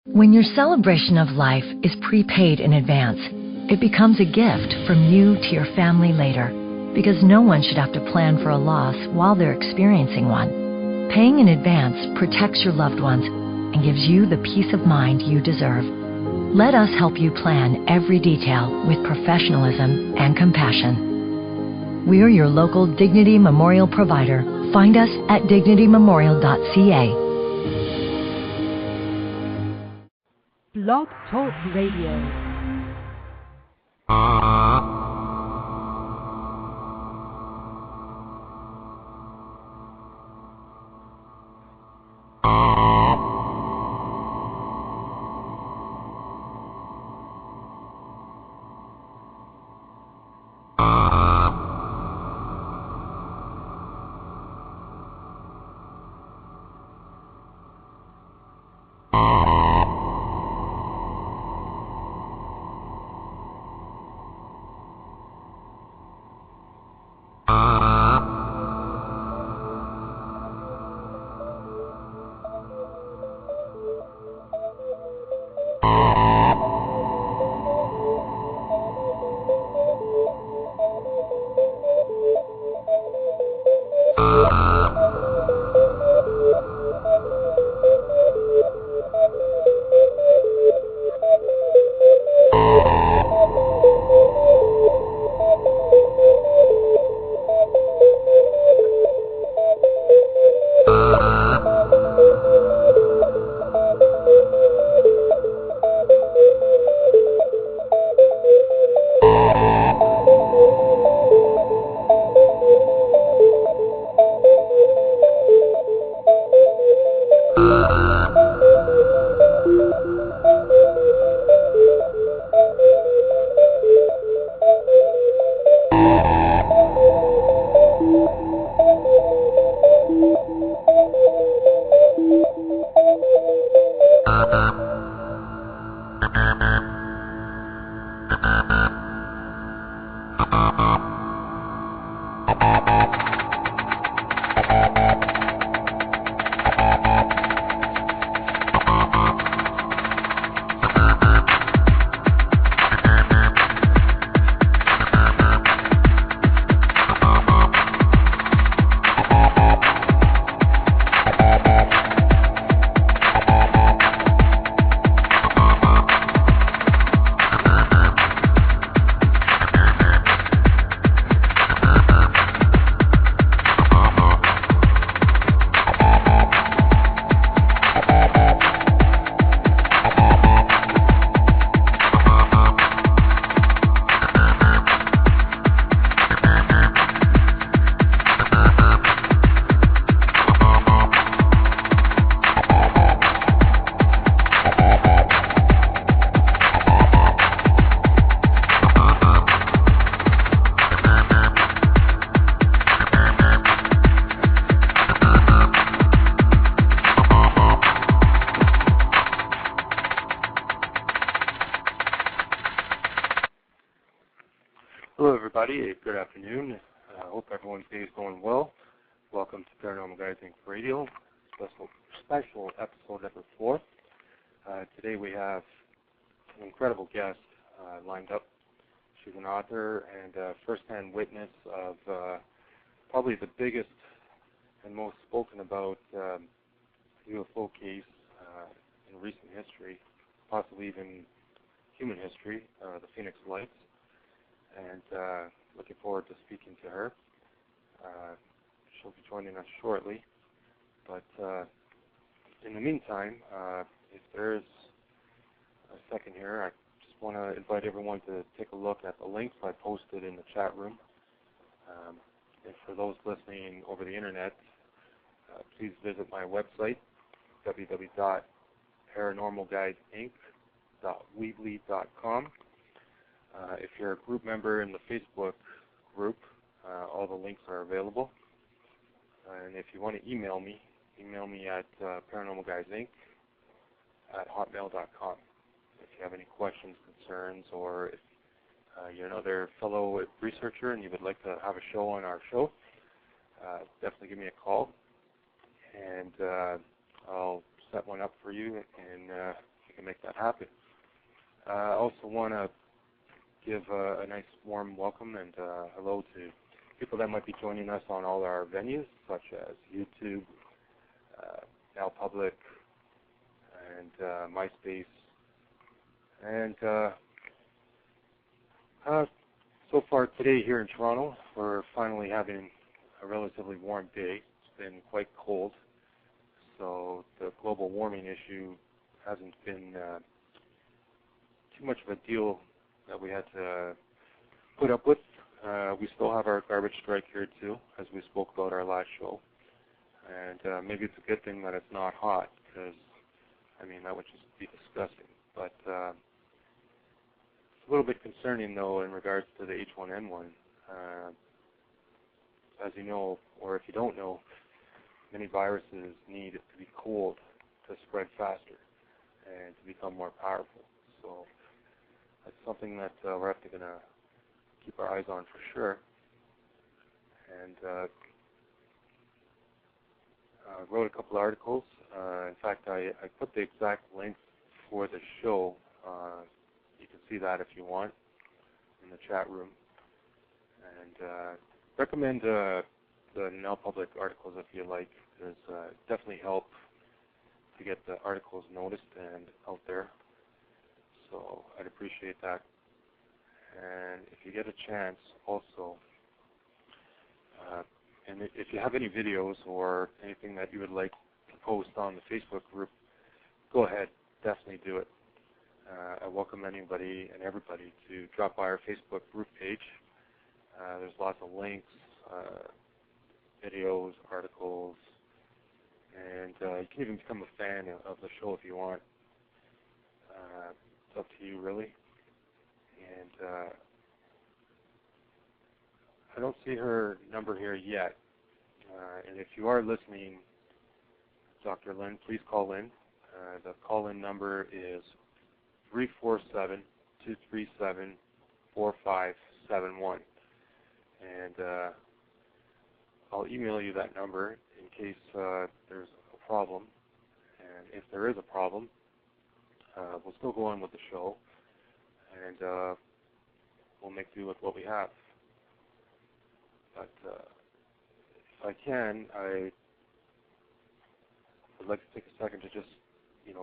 When your celebration of life is prepaid in advance, it becomes a gift from you to your family later, because no one should have to plan for a loss while they're experiencing one. Paying in advance protects your loved ones and gives you the peace of mind you deserve. Let us help you plan every detail with professionalism and compassion. We're your local Dignity Memorial provider. Find us at dignitymemorial.ca. Blog Talk Radio. Hello everybody, good afternoon. I hope everyone's day is going well. Welcome to Paranormal Guys Inc. Radio, special episode number 4. Today we have an incredible guest lined up. She's an author and a first-hand witness of probably the biggest and most spoken about UFO case in recent history, possibly even human history, the Phoenix Lights. And looking forward to speaking to her. She'll be joining us shortly. But in the meantime, if there's a second here, I just want to invite everyone to take a look at the links I posted in the chat room. And for those listening over the internet, please visit my website, www.paranormalguysinc.weebly.com. If you're a group member in the Facebook group, all the links are available. And if you want to email me at paranormalguysinc@hotmail.com. If you have any questions, concerns, or if you're another fellow researcher and you would like to have a show on our show, definitely give me a call. And I'll set one up for you, and you can make that happen. I also want to give a nice warm welcome and hello to people that might be joining us on all our venues, such as YouTube, Now Public, and MySpace. And so far today here in Toronto, we're finally having a relatively warm day. It's been quite cold, so the global warming issue hasn't been too much of a deal that we had to put up with. We still have our garbage strike here too, as we spoke about our last show. And maybe it's a good thing that it's not hot, because, I mean, that would just be disgusting. But it's a little bit concerning, though, in regards to the H1N1. As you know, or if you don't know, many viruses need to be cold to spread faster and to become more powerful. So that's something that we're going to keep our eyes on for sure. And I wrote a couple articles. In fact, I put the exact link for the show. You can see that if you want in the chat room. And recommend the Now Public articles if you like, because it definitely help to get the articles noticed and out there. So I'd appreciate that. And if you get a chance, also, and if you have any videos or anything that you would like to post on the Facebook group, go ahead, definitely do it. I welcome anybody and everybody to drop by our Facebook group page. There's lots of links, videos, articles, and you can even become a fan of the show if you want. It's up to you, really. And I don't see her number here yet. And if you are listening, Dr. Lynne, please call in. The call-in number is 347-237-4571. And I'll email you that number in case there's a problem. And if there is a problem, we'll still go on with the show. And we'll make do with what we have. But if I can, I would like to take a second to just,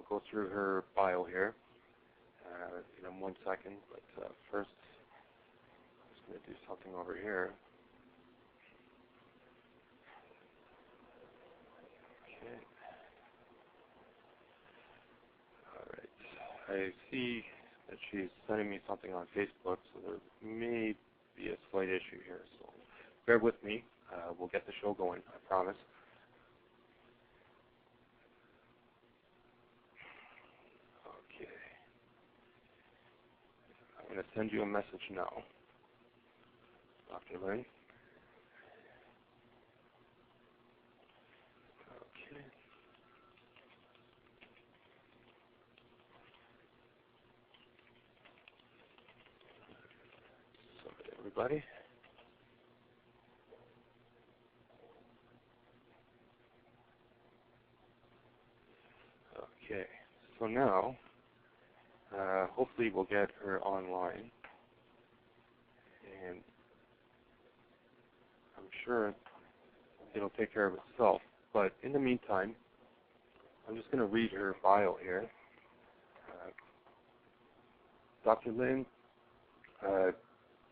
go through her bio here in 1 second. But first, I'm just going to do something over here. Okay. All right. I see that she's sending me something on Facebook, so there may be a slight issue here. So bear with me. We'll get the show going, I promise. Okay. I'm going to send you a message now, Dr. Lynne. Okay. So, everybody. Okay, so now, hopefully we'll get her online, and I'm sure it'll take care of itself. But in the meantime, I'm just going to read her bio here. Dr. Lynne,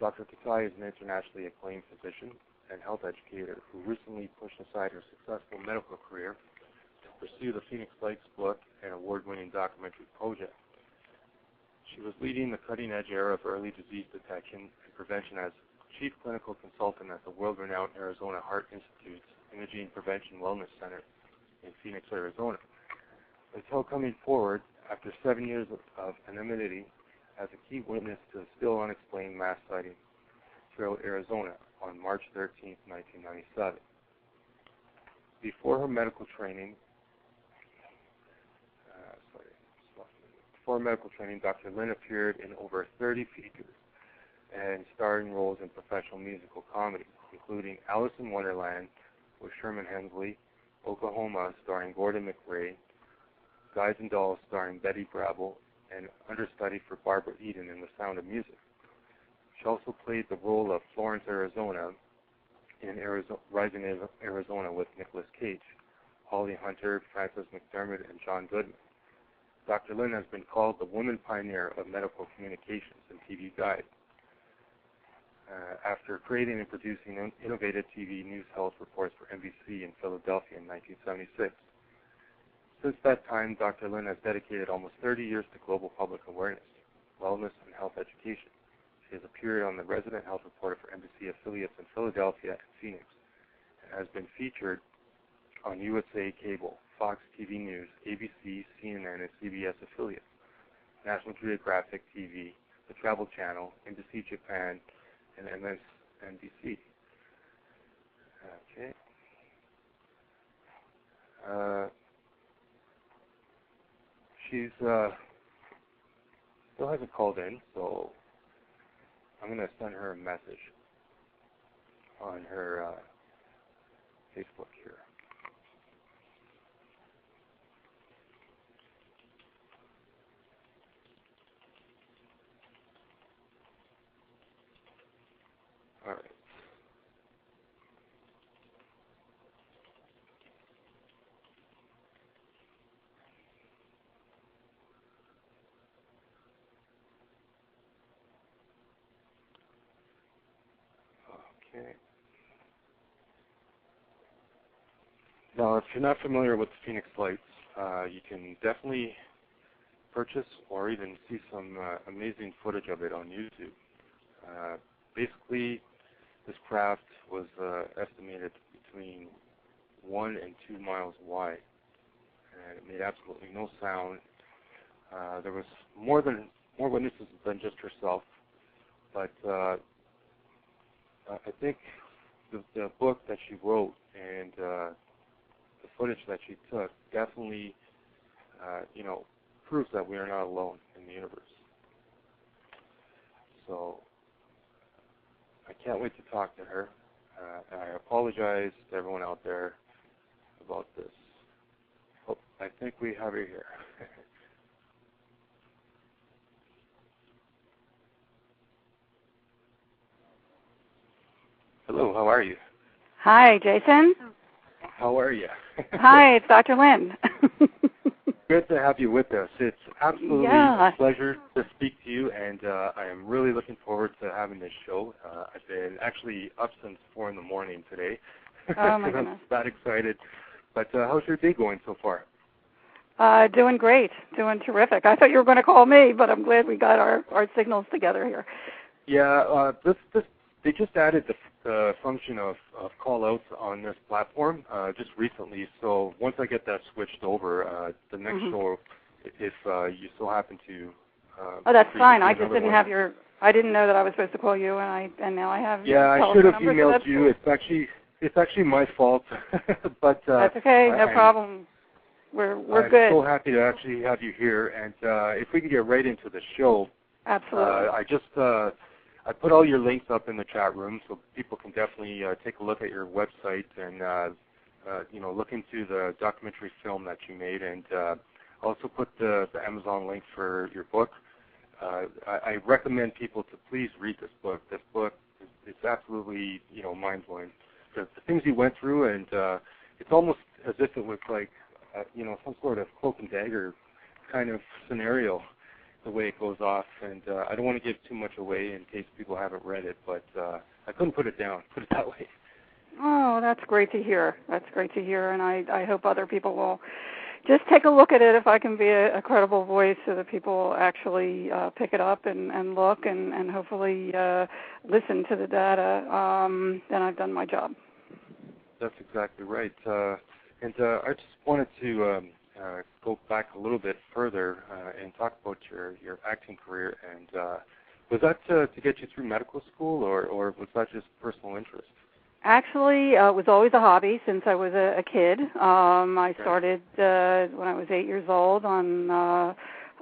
Dr. Kitei is an internationally acclaimed physician and health educator who recently pushed aside her successful medical career pursue the Phoenix Lights book and award-winning documentary project. She was leading the cutting-edge era of early disease detection and prevention as chief clinical consultant at the world-renowned Arizona Heart Institute's Imaging Prevention Wellness Center in Phoenix, Arizona, until coming forward after 7 years of anonymity as a key witness to the still unexplained mass sighting throughout Arizona on March 13, 1997. Before her medical training, Dr. Lynne appeared in over 30 features and starring roles in professional musical comedy, including Alice in Wonderland with Sherman Hemsley, Oklahoma starring Gordon McRae, Guys and Dolls starring Betty Bravo, and understudy for Barbara Eden in The Sound of Music. She also played the role of Florence, Arizona in Rising Arizona with Nicolas Cage, Holly Hunter, Frances McDermott, and John Goodman. Dr. Lynne has been called the woman pioneer of medical communications and TV guide. After creating and producing innovative TV news health reports for NBC in Philadelphia in 1976. Since that time, Dr. Lynne has dedicated almost 30 years to global public awareness, wellness, and health education. She has appeared on the resident health reporter for NBC affiliates in Philadelphia and Phoenix, and has been featured on USA Cable, Fox TV News, ABC, CNN, and CBS affiliates, National Geographic TV, the Travel Channel, NBC Japan, and MSNBC. Okay. She's still hasn't called in, so I'm going to send her a message on her Facebook here. All right. Okay. Now, if you're not familiar with the Phoenix Lights, you can definitely purchase or even see some amazing footage of it on YouTube. Basically, this craft was estimated between 1 and 2 miles wide, and it made absolutely no sound. There was more witnesses than just herself, but I think the book that she wrote and the footage that she took definitely, proves that we are not alone in the universe. So I can't wait to talk to her. And I apologize to everyone out there about this. Oh, I think we have her here. Hello, how are you? Hi, Jason. How are you? Hi, it's Dr. Lynne. Good to have you with us. It's absolutely a pleasure to speak to you, and I am really looking forward to having this show. I've been actually up since 4 in the morning today. Oh, my goodness. I'm that excited. But how's your day going so far? Doing great. Doing terrific. I thought you were going to call me, but I'm glad we got our signals together here. Yeah, they just added the function of call-outs on this platform just recently. So once I get that switched over, the next show, if you still happen to... oh, that's fine. I just didn't have your... I didn't know that I was supposed to call you, and now I have your I should have emailed you. Cool. It's actually my fault. But that's okay. No problem. We're good. I'm so happy to actually have you here. And if we can get right into the show... Absolutely. I put all your links up in the chat room, so people can definitely take a look at your website and look into the documentary film that you made, and also put the Amazon link for your book. I recommend people to please read this book. This book is absolutely mind-blowing. The things you went through, and it's almost as if it was like some sort of cloak and dagger kind of scenario, the way it goes off, and I don't want to give too much away in case people haven't read it, but I couldn't put it down, put it that way. Oh, that's great to hear. That's great to hear, and I hope other people will just take a look at it if I can be a credible voice so that people actually pick it up and look and hopefully listen to the data, then I've done my job. That's exactly right. And I just wanted to go back a little bit further and talk about your acting career. And was that to get you through medical school, or was that just personal interest? Actually, it was always a hobby since I was a kid. I started when I was 8 years old on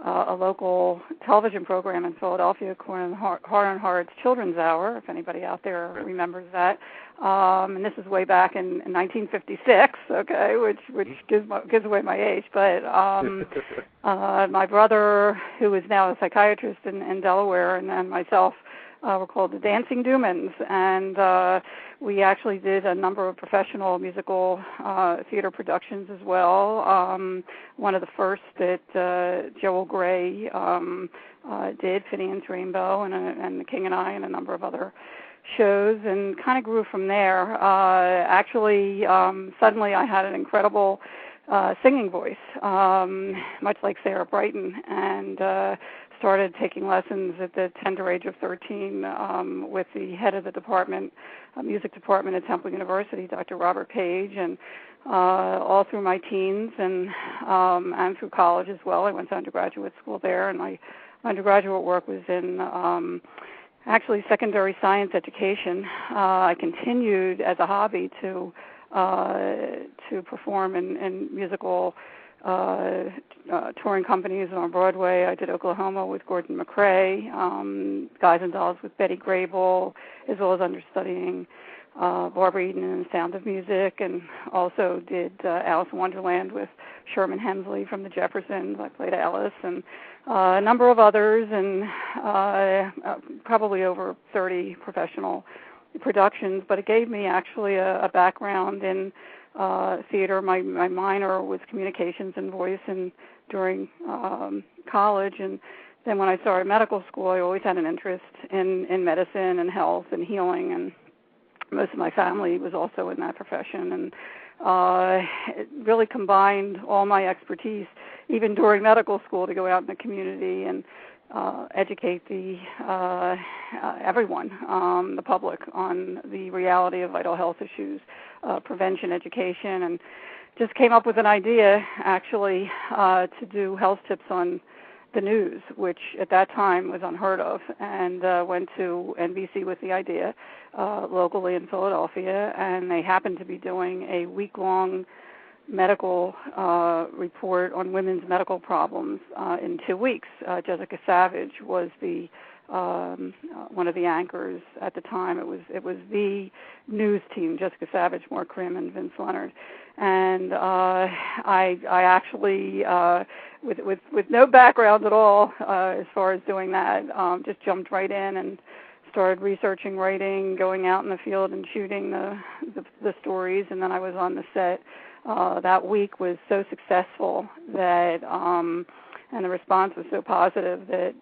a local television program in Philadelphia called Heart on Heart's Children's Hour, if anybody out there remembers that. And this is way back in 1956, okay, which gives away my age. But my brother, who is now a psychiatrist in Delaware, and myself, were called the Dancing Dumans, and we actually did a number of professional musical theater productions as well. One of the first that Joel Gray did, Finian's Rainbow, and The King and I, and a number of other shows, and kind of grew from there. Actually, suddenly I had an incredible singing voice, much like Sarah Brighton, and started taking lessons at the tender age of 13 with the head of the department, music department at Temple University, Dr. Robert Page, and all through my teens and through college as well. I went to undergraduate school there, and my undergraduate work was in actually secondary science education. I continued as a hobby to perform in musical touring companies on Broadway. I did Oklahoma with Gordon McRae, Guys and Dolls with Betty Grable, as well as understudying Barbara Eden in The Sound of Music, and also did Alice in Wonderland with Sherman Hemsley from the Jeffersons. I played Alice, and a number of others, and probably over 30 professional productions. But it gave me actually a background in theater. My minor was communications and voice, and during college, and then when I started medical school, I always had an interest in medicine and health and healing, and most of my family was also in that profession, and it really combined all my expertise, even during medical school, to go out in the community and educate everyone, the public, on the reality of vital health issues, prevention, education, and just came up with an idea, actually, to do health tips on the news, which at that time was unheard of, and went to NBC with the idea locally in Philadelphia, and they happened to be doing a week-long medical report on women's medical problems in 2 weeks. Jessica Savage was the one of the anchors at the time. It was the news team: Jessica Savage, Mark Krim, and Vince Leonard. And I actually, with no background at all as far as doing that, just jumped right in and started researching writing, going out in the field and shooting the stories, and then I was on the set. That week was so successful that, and the response was so positive that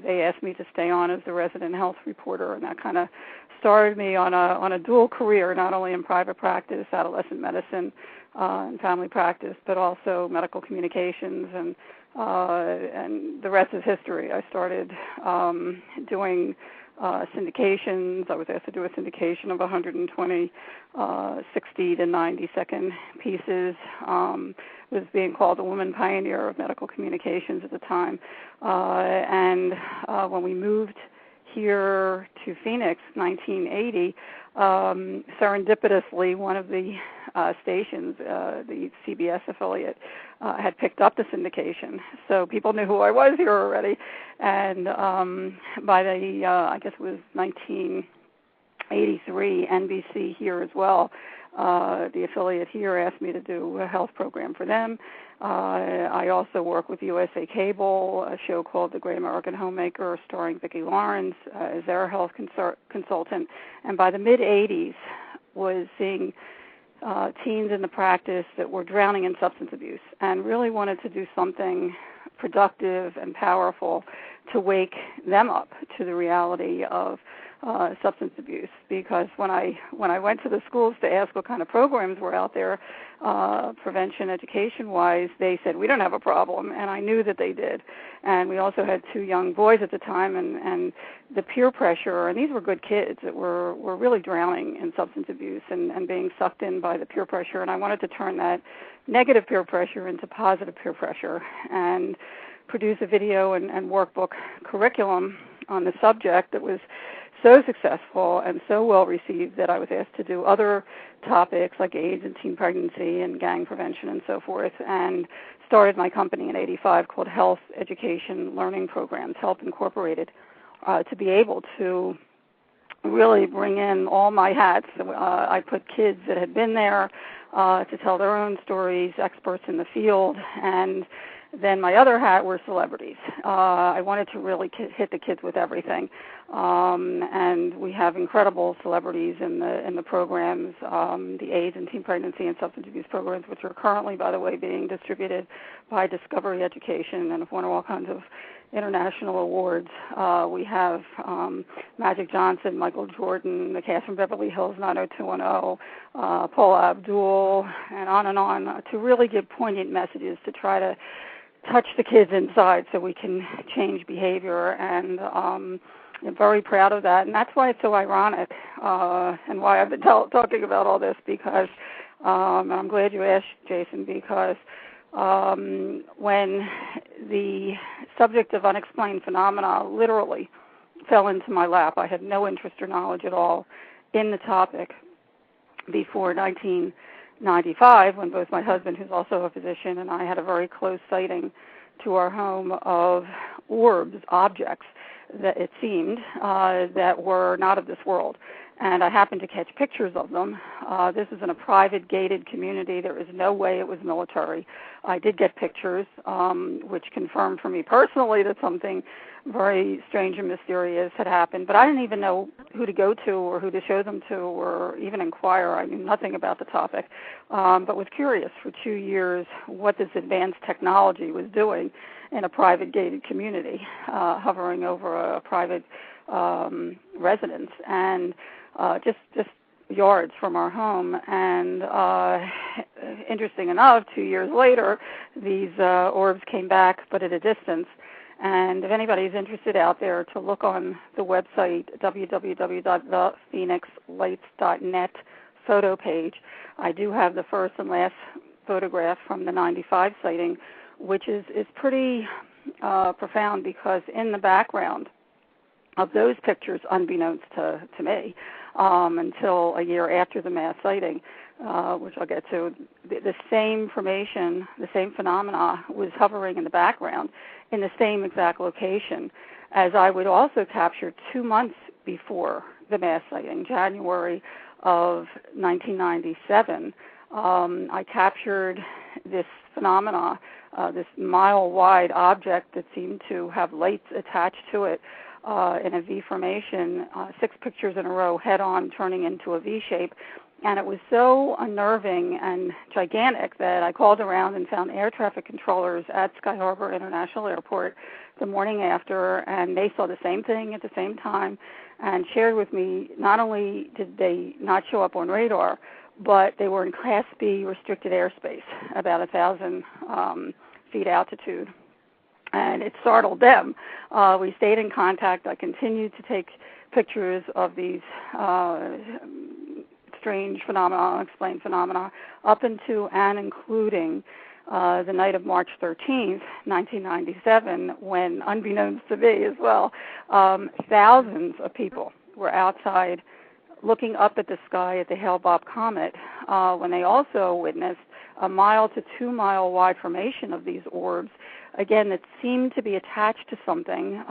they asked me to stay on as the resident health reporter, and that kind of started me on a dual career, not only in private practice, adolescent medicine, and family practice, but also medical communications, and the rest is history. I started doing syndications. I was asked to do a syndication of 120 60 to 90-second pieces. Was being called a woman pioneer of medical communications at the time. And when we moved here to Phoenix, 1980, serendipitously, one of the stations, the CBS affiliate, had picked up the syndication. So people knew who I was here already. And by the, I guess it was 1983, NBC here as well, the affiliate here asked me to do a health program for them. I also work with USA Cable, a show called The Great American Homemaker, starring Vicki Lawrence as their health consultant. And by the mid-'80s, was seeing teens in the practice that were drowning in substance abuse, and really wanted to do something productive and powerful to wake them up to the reality of substance abuse. Because when I went to the schools to ask what kind of programs were out there, prevention, education-wise, they said, we don't have a problem, and I knew that they did. And we also had 2 young boys at the time, and the peer pressure, and these were good kids that were really drowning in substance abuse and being sucked in by the peer pressure, and I wanted to turn that negative peer pressure into positive peer pressure and produce a video and workbook curriculum on the subject that was so successful and so well received that I was asked to do other topics like AIDS and teen pregnancy and gang prevention and so forth, and started my company in '85 called Health Education Learning Programs, Health Incorporated, to be able to really bring in all my hats. I put kids that had been there to tell their own stories, experts in the field, and then my other hat were celebrities. I wanted to really hit the kids with everything, and we have incredible celebrities in the programs, the AIDS and teen pregnancy and substance abuse programs, which are currently, by the way, being distributed by Discovery Education and have won all kinds of international awards. We have Magic Johnson, Michael Jordan, the cast from Beverly Hills 90210, Paula Abdul, and on, to really give poignant messages to try to touch the kids inside so we can change behavior. And I'm very proud of that. And that's why it's so ironic and why I've been talking about all this, because and I'm glad you asked, Jason, because when the subject of unexplained phenomena literally fell into my lap, I had no interest or knowledge at all in the topic before 1995, when both my husband, who's also a physician, and I had a very close sighting to our home of orbs, objects, that it seemed that were not of this world. And I happened to catch pictures of them. This is in a private, gated community. There is no way it was military. I did get pictures, which confirmed for me personally that something very strange and mysterious had happened. But I didn't even know who to go to or who to show them to or even inquire. I knew nothing about the topic, but was curious for 2 years what this advanced technology was doing in a private, gated community, hovering over a private residence. And just yards from our home. And interesting enough, 2 years later, these orbs came back, but at a distance. And if anybody's interested out there, to look on the website, www.thephoenixlights.net photo page, I do have the first and last photograph from the 95 sighting, which is pretty profound, because in the background of those pictures, unbeknownst to me, until a year after the mass sighting, which I'll get to, the same information, the same phenomena was hovering in the background in the same exact location as I would also capture 2 months before the mass sighting, January of 1997. I captured this phenomena, this mile-wide object that seemed to have lights attached to it, in a V formation, 6 pictures in a row, head-on, turning into a V shape. And it was so unnerving and gigantic that I called around and found air traffic controllers at Sky Harbor International Airport the morning after, and they saw the same thing at the same time and shared with me not only did they not show up on radar, but they were in Class B restricted airspace, about 1,000 feet altitude. And it startled them. We stayed in contact. I continued to take pictures of these strange phenomena, unexplained phenomena, up into and including the night of March 13th, 1997, when, unbeknownst to me as well, thousands of people were outside looking up at the sky at the Hale-Bopp comet, when they also witnessed a 1 to 2 mile wide formation of these orbs, again, that seemed to be attached to something.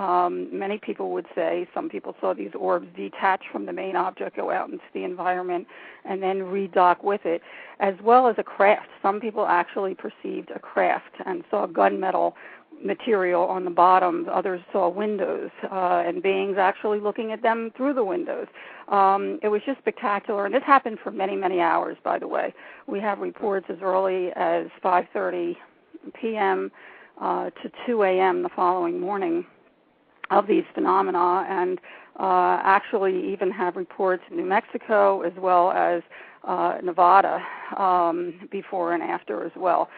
Many people would say, some people saw these orbs detach from the main object, go out into the environment, and then redock with it, as well as a craft. Some people actually perceived a craft and saw gunmetal material on the bottom. Others saw windows and beings actually looking at them through the windows. It was just spectacular, and this happened for many, many hours, by the way. We have reports as early as 5:30 p.m. To 2 a.m. the following morning of these phenomena, and actually even have reports in New Mexico as well as Nevada before and after as well,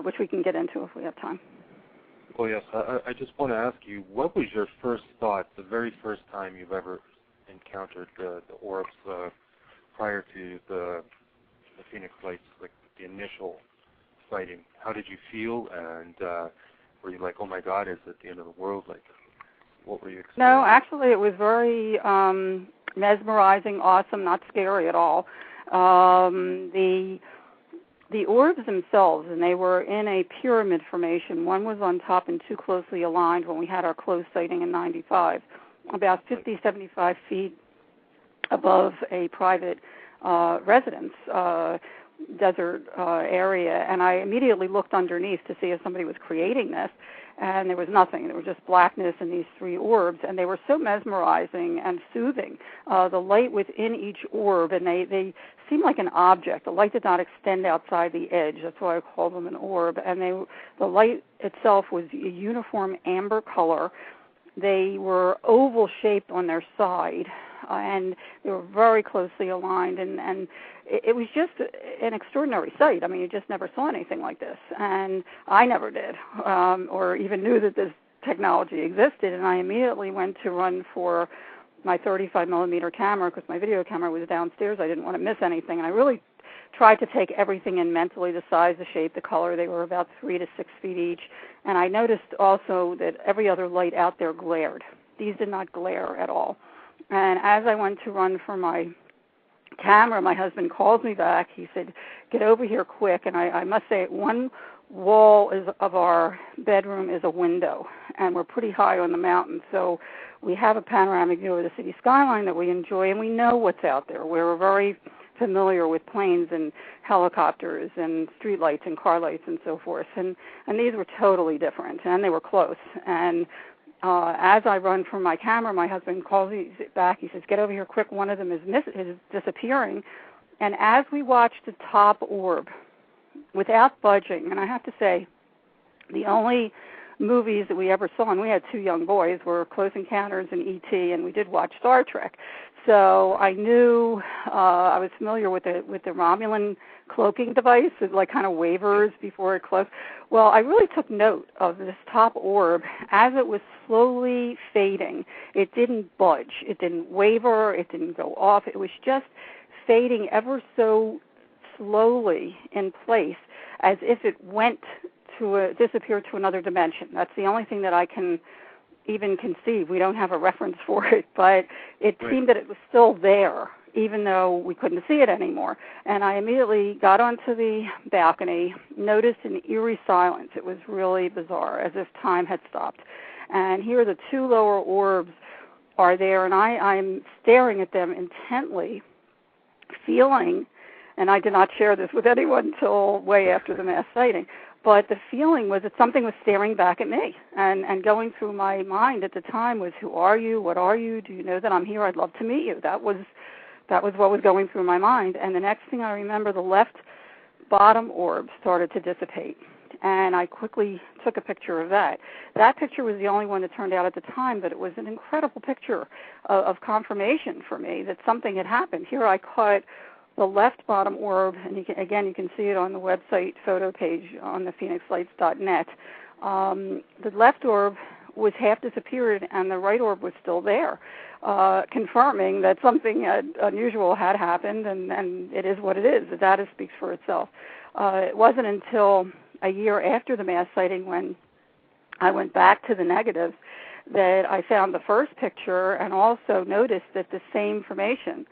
which we can get into if we have time. Well, yes. I just want to ask you, what was your first thought, the very first time you've ever encountered the orbs prior to the Phoenix Lights, like the initial sighting? How did you feel, and were you like, oh my God, is it the end of the world? Like, What were you experiencing? No, actually it was very mesmerizing, awesome, not scary at all. The orbs themselves, and they were in a pyramid formation. One was on top and two closely aligned when we had our close sighting in 95, about 50, 75 feet above a private residence, desert area. And I immediately looked underneath to see if somebody was creating this, and there was nothing. There was just blackness and these three orbs, and they were so mesmerizing and soothing. The light within each orb, and they seemed like an object. The light did not extend outside the edge. That's why I called them an orb. And the light itself was a uniform amber color. They were oval-shaped on their side, and they were very closely aligned, and it was just an extraordinary sight. I mean, you just never saw anything like this, and I never did, or even knew that this technology existed, and I immediately went to run for my 35-millimeter camera because my video camera was downstairs. I didn't want to miss anything, and I really tried to take everything in mentally, the size, the shape, the color. They were about 3 to 6 feet each, and I noticed also that every other light out there glared. These did not glare at all. And as I went to run for my camera, my husband called me back. He said, "Get over here quick." And I must say, one wall of our bedroom is a window, and we're pretty high on the mountain, so we have a panoramic view of the city skyline that we enjoy, and we know what's out there. We're very familiar with planes and helicopters and street lights and car lights and so forth, and these were totally different, and they were close. And as I run for my camera, my husband calls me back. He says, "Get over here quick. One of them is disappearing." And as we watched the top orb, without budging, and I have to say, the only movies that we ever saw, and we had 2 young boys, were Close Encounters and E.T., and we did watch Star Trek. So I knew I was familiar with the Romulan cloaking device. It like kind of wavers before it closed. Well, I really took note of this top orb as it was slowly fading. It didn't budge. It didn't waver. It didn't go off. It was just fading ever so slowly in place, as if it went to disappear to another dimension. That's the only thing that I can even conceive. We don't have a reference for it, but it seemed that it was still there, even though we couldn't see it anymore. And I immediately got onto the balcony, noticed an eerie silence. It was really bizarre, as if time had stopped. And here the 2 lower orbs are there, and I'm staring at them intently, feeling, and I did not share this with anyone until way after the mass sighting, but the feeling was that something was staring back at me, and going through my mind at the time was, who are you? What are you? Do you know that I'm here? I'd love to meet you. That was what was going through my mind. And the next thing I remember, the left bottom orb started to dissipate, and I quickly took a picture of that. That picture was the only one that turned out at the time, but it was an incredible picture of confirmation for me that something had happened. Here I caught the left bottom orb, and you can see it on the website photo page on the phoenixlights.net. The left orb was half disappeared, and the right orb was still there, confirming that something unusual had happened, and it is what it is. The data speaks for itself. It wasn't until a year after the mass sighting, when I went back to the negatives, that I found the first picture and also noticed that the same formation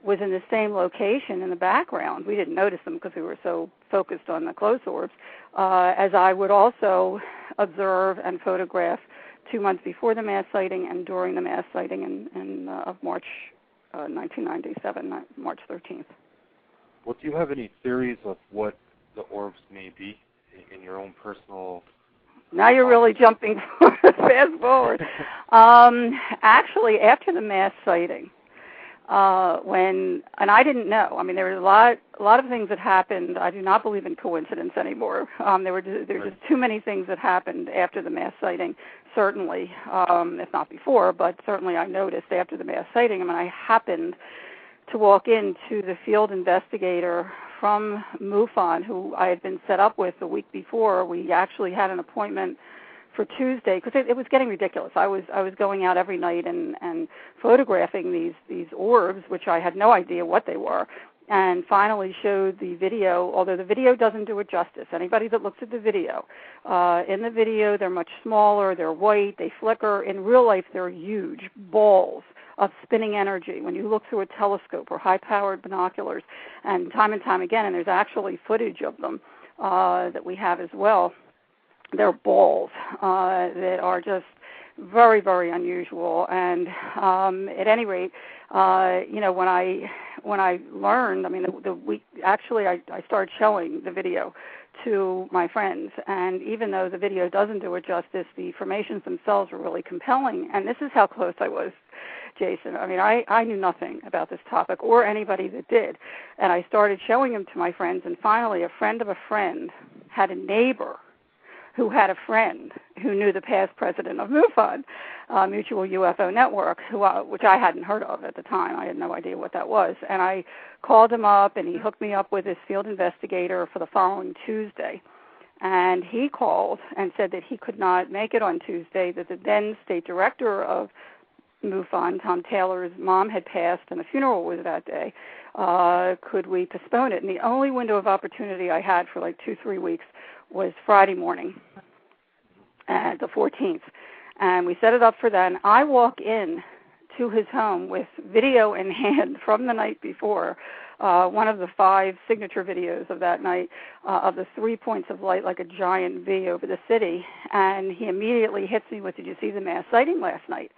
was in the same location in the background. We didn't notice them because we were so focused on the close orbs, as I would also observe and photograph 2 months before the mass sighting and during the mass sighting of March 1997, March 13th. Well, do you have any theories of what the orbs may be in your own personal... Now you're really jumping fast forward. Actually, after the mass sighting, and I didn't know. I mean, there were a lot of things that happened. I do not believe in coincidence anymore. There were just too many things that happened after the mass sighting, certainly, if not before, but certainly I noticed after the mass sighting. I mean, I happened to walk into the field investigator from MUFON, who I had been set up with the week before. We actually had an appointment for Tuesday, because it was getting ridiculous. I was going out every night and photographing these orbs, which I had no idea what they were. and finally showed the video, although the video doesn't do it justice. Anybody that looks at the video, in the video they're much smaller, they're white, they flicker. In real life they're huge balls of spinning energy. When you look through a telescope or high-powered binoculars, and time again, and there's actually footage of them that we have as well, they're balls that are just very, very unusual. And at any rate, when I learned, I mean, the week actually, I started showing the video to my friends, and even though the video doesn't do it justice, the formations themselves were really compelling. And this is how close I was, Jason. I mean, I knew nothing about this topic or anybody that did, and I started showing them to my friends, and finally a friend of a friend had a neighbor who had a friend who knew the past president of MUFON, Mutual UFO Network, which I hadn't heard of at the time. I had no idea what that was. And I called him up, and he hooked me up with his field investigator for the following Tuesday. And he called and said that he could not make it on Tuesday, that the then state director of MUFON, Tom Taylor's mom had passed, and the funeral was that day. Could we postpone it? And the only window of opportunity I had for like 2-3 weeks was Friday morning, the 14th. And we set it up for then. I walk in to his home with video in hand from the night before, one of the 5 signature videos of that night, of the 3 points of light like a giant V over the city. And he immediately hits me with, "Did you see the mass sighting last night?"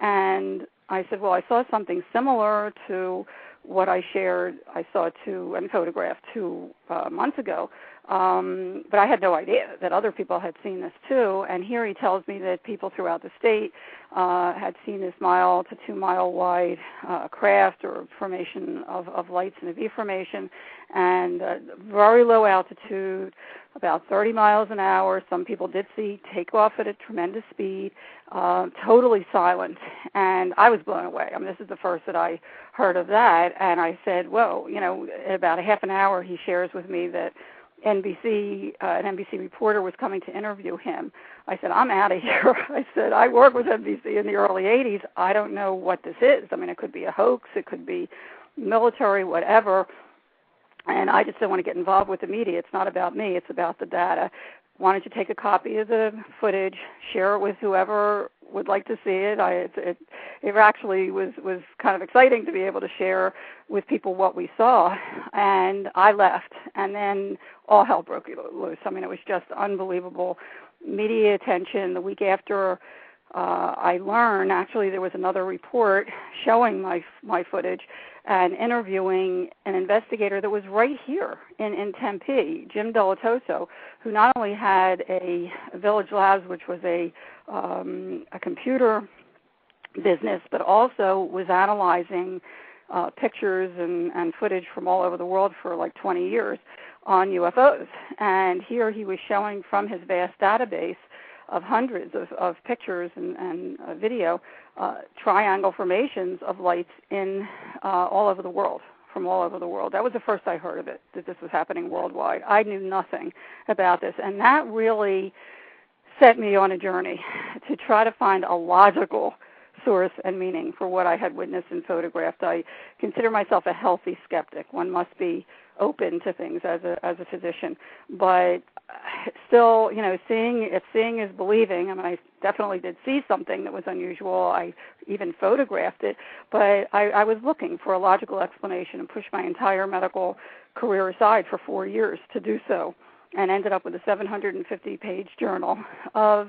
And I said, well, I saw something similar to what I shared, I saw and photographed 2 months ago. But I had no idea that other people had seen this too. And here he tells me that people throughout the state had seen this 1 to 2 mile wide craft or formation of lights in a V formation, and very low altitude, about 30 miles an hour. Some people did see take off at a tremendous speed, totally silent. And I was blown away. I mean, this is the first that I heard of that. And I said, whoa, in about a half an hour he shares with me that an NBC reporter was coming to interview him. I said, I'm out of here. I said, I worked with NBC in the early 80s. I don't know what this is. I mean, it could be a hoax. It could be military, whatever. And I just don't want to get involved with the media. It's not about me. It's about the data. Why don't you take a copy of the footage, share it with whoever would like to see it. It actually was kind of exciting to be able to share with people what we saw. And I left, and then all hell broke loose. I mean, it was just unbelievable media attention. The week after I learned, actually, there was another report showing my footage and interviewing an investigator that was right here in Tempe, Jim Delatoso, who not only had a Village Labs, which was a computer business, but also was analyzing pictures and footage from all over the world for like 20 years on UFOs. And here he was showing from his vast database of hundreds of pictures and video, triangle formations of lights in all over the world, from all over the world. That was the first I heard of it, that this was happening worldwide. I knew nothing about this, and that really set me on a journey to try to find a logical source and meaning for what I had witnessed and photographed. I consider myself a healthy skeptic. One must be open to things as a physician, but still, if seeing is believing. I mean, I definitely did see something that was unusual. I even photographed it, but I was looking for a logical explanation and pushed my entire medical career aside for 4 years to do so, and ended up with a 750-page journal of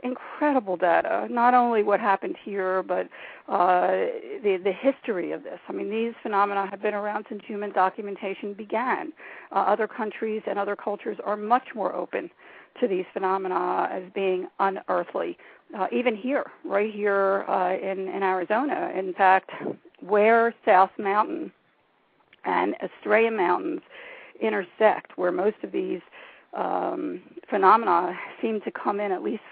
incredible data, not only what happened here, but the history of this. I mean, these phenomena have been around since human documentation began. Other countries and other cultures are much more open to these phenomena as being unearthly. Even here, right here in Arizona. In fact, where South Mountain and Estrella Mountains intersect, where most of these phenomena seem to come in, at least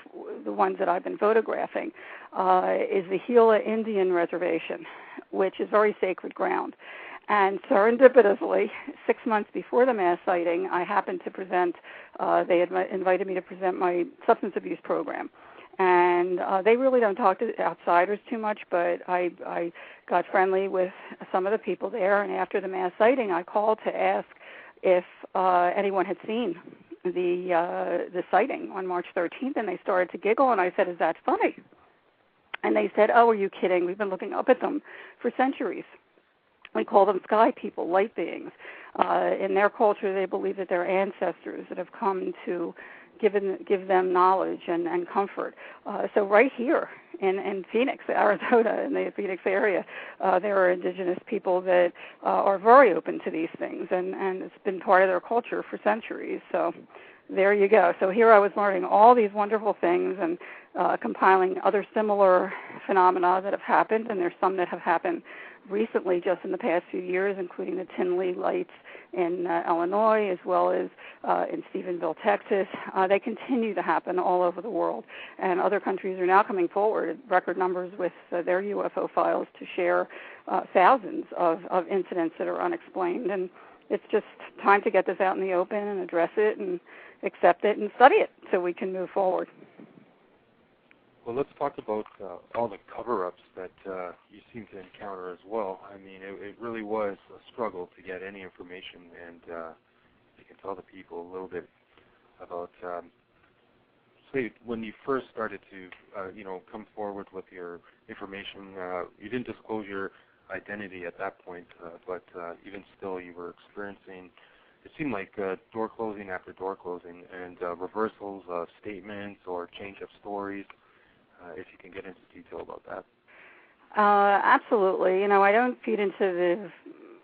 the ones that I've been photographing, is the Gila Indian Reservation, which is very sacred ground. And serendipitously, 6 months before the mass sighting, I happened to present, they had invited me to present my substance abuse program. And they really don't talk to outsiders too much, but I got friendly with some of the people there, and after the mass sighting, I called to ask if anyone had seen the sighting on March 13th, and they started to giggle, and I said, "Is that funny?" And they said, "Oh, are you kidding? We've been looking up at them for centuries. We call them sky people, light beings. In their culture, they believe that they're ancestors that have come to give them knowledge and comfort." So right here in Phoenix, Arizona, in the Phoenix area, there are indigenous people that are very open to these things, and it's been part of their culture for centuries. So there you go. So here I was learning all these wonderful things and compiling other similar phenomena that have happened, and there's some that have happened recently just in the past few years, including the Tinley lights in Illinois, as well as in Stephenville, Texas. They continue to happen all over the world, and other countries are now coming forward, record numbers with their UFO files, to share thousands of incidents that are unexplained. And it's just time to get this out in the open and address it and accept it and study it so we can move forward. Well, let's talk about all the cover-ups that you seem to encounter as well. I mean, it really was a struggle to get any information, and you can tell the people a little bit about, say, when you first started to, come forward with your information. You didn't disclose your identity at that point, but even still, you were experiencing, it seemed like door closing after door closing, and reversals of statements or change of stories. If you can get into detail about that. Absolutely. I don't feed into the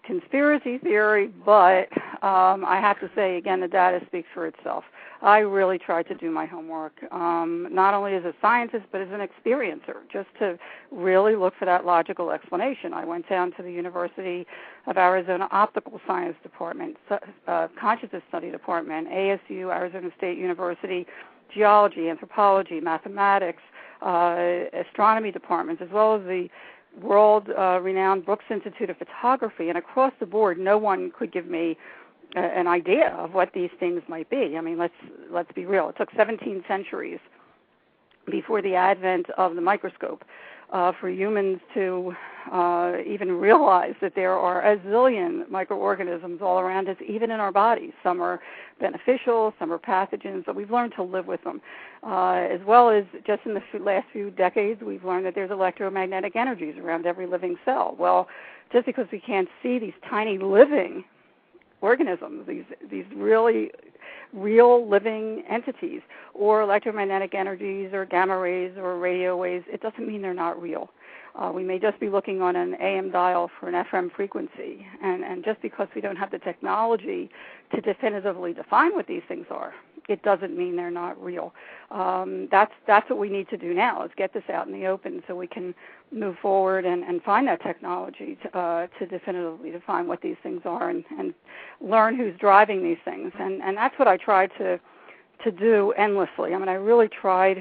conspiracy theory, but I have to say, again, the data speaks for itself. I really tried to do my homework, not only as a scientist, but as an experiencer, just to really look for that logical explanation. I went down to the University of Arizona Optical Science Department, Consciousness Study Department, ASU, Arizona State University, Geology, Anthropology, Mathematics, astronomy departments, as well as the world-renowned Brooks Institute of Photography, and across the board, no one could give me an idea of what these things might be. I mean, let's be real. It took 17 centuries before the advent of the microscope for humans to even realize that there are a zillion microorganisms all around us, even in our bodies. Some are beneficial, some are pathogens, but we've learned to live with them. As well as just in the last few decades, we've learned that there's electromagnetic energies around every living cell. Well, just because we can't see these tiny living organisms, these really real living entities, or electromagnetic energies or gamma rays or radio waves, it doesn't mean they're not real. We may just be looking on an AM dial for an FM frequency, and just because we don't have the technology to definitively define what these things are, it doesn't mean they're not real. That's what we need to do now, is get this out in the open so we can move forward and find that technology to definitively define what these things are and learn who's driving these things. And that's what I tried to do endlessly. I mean, I really tried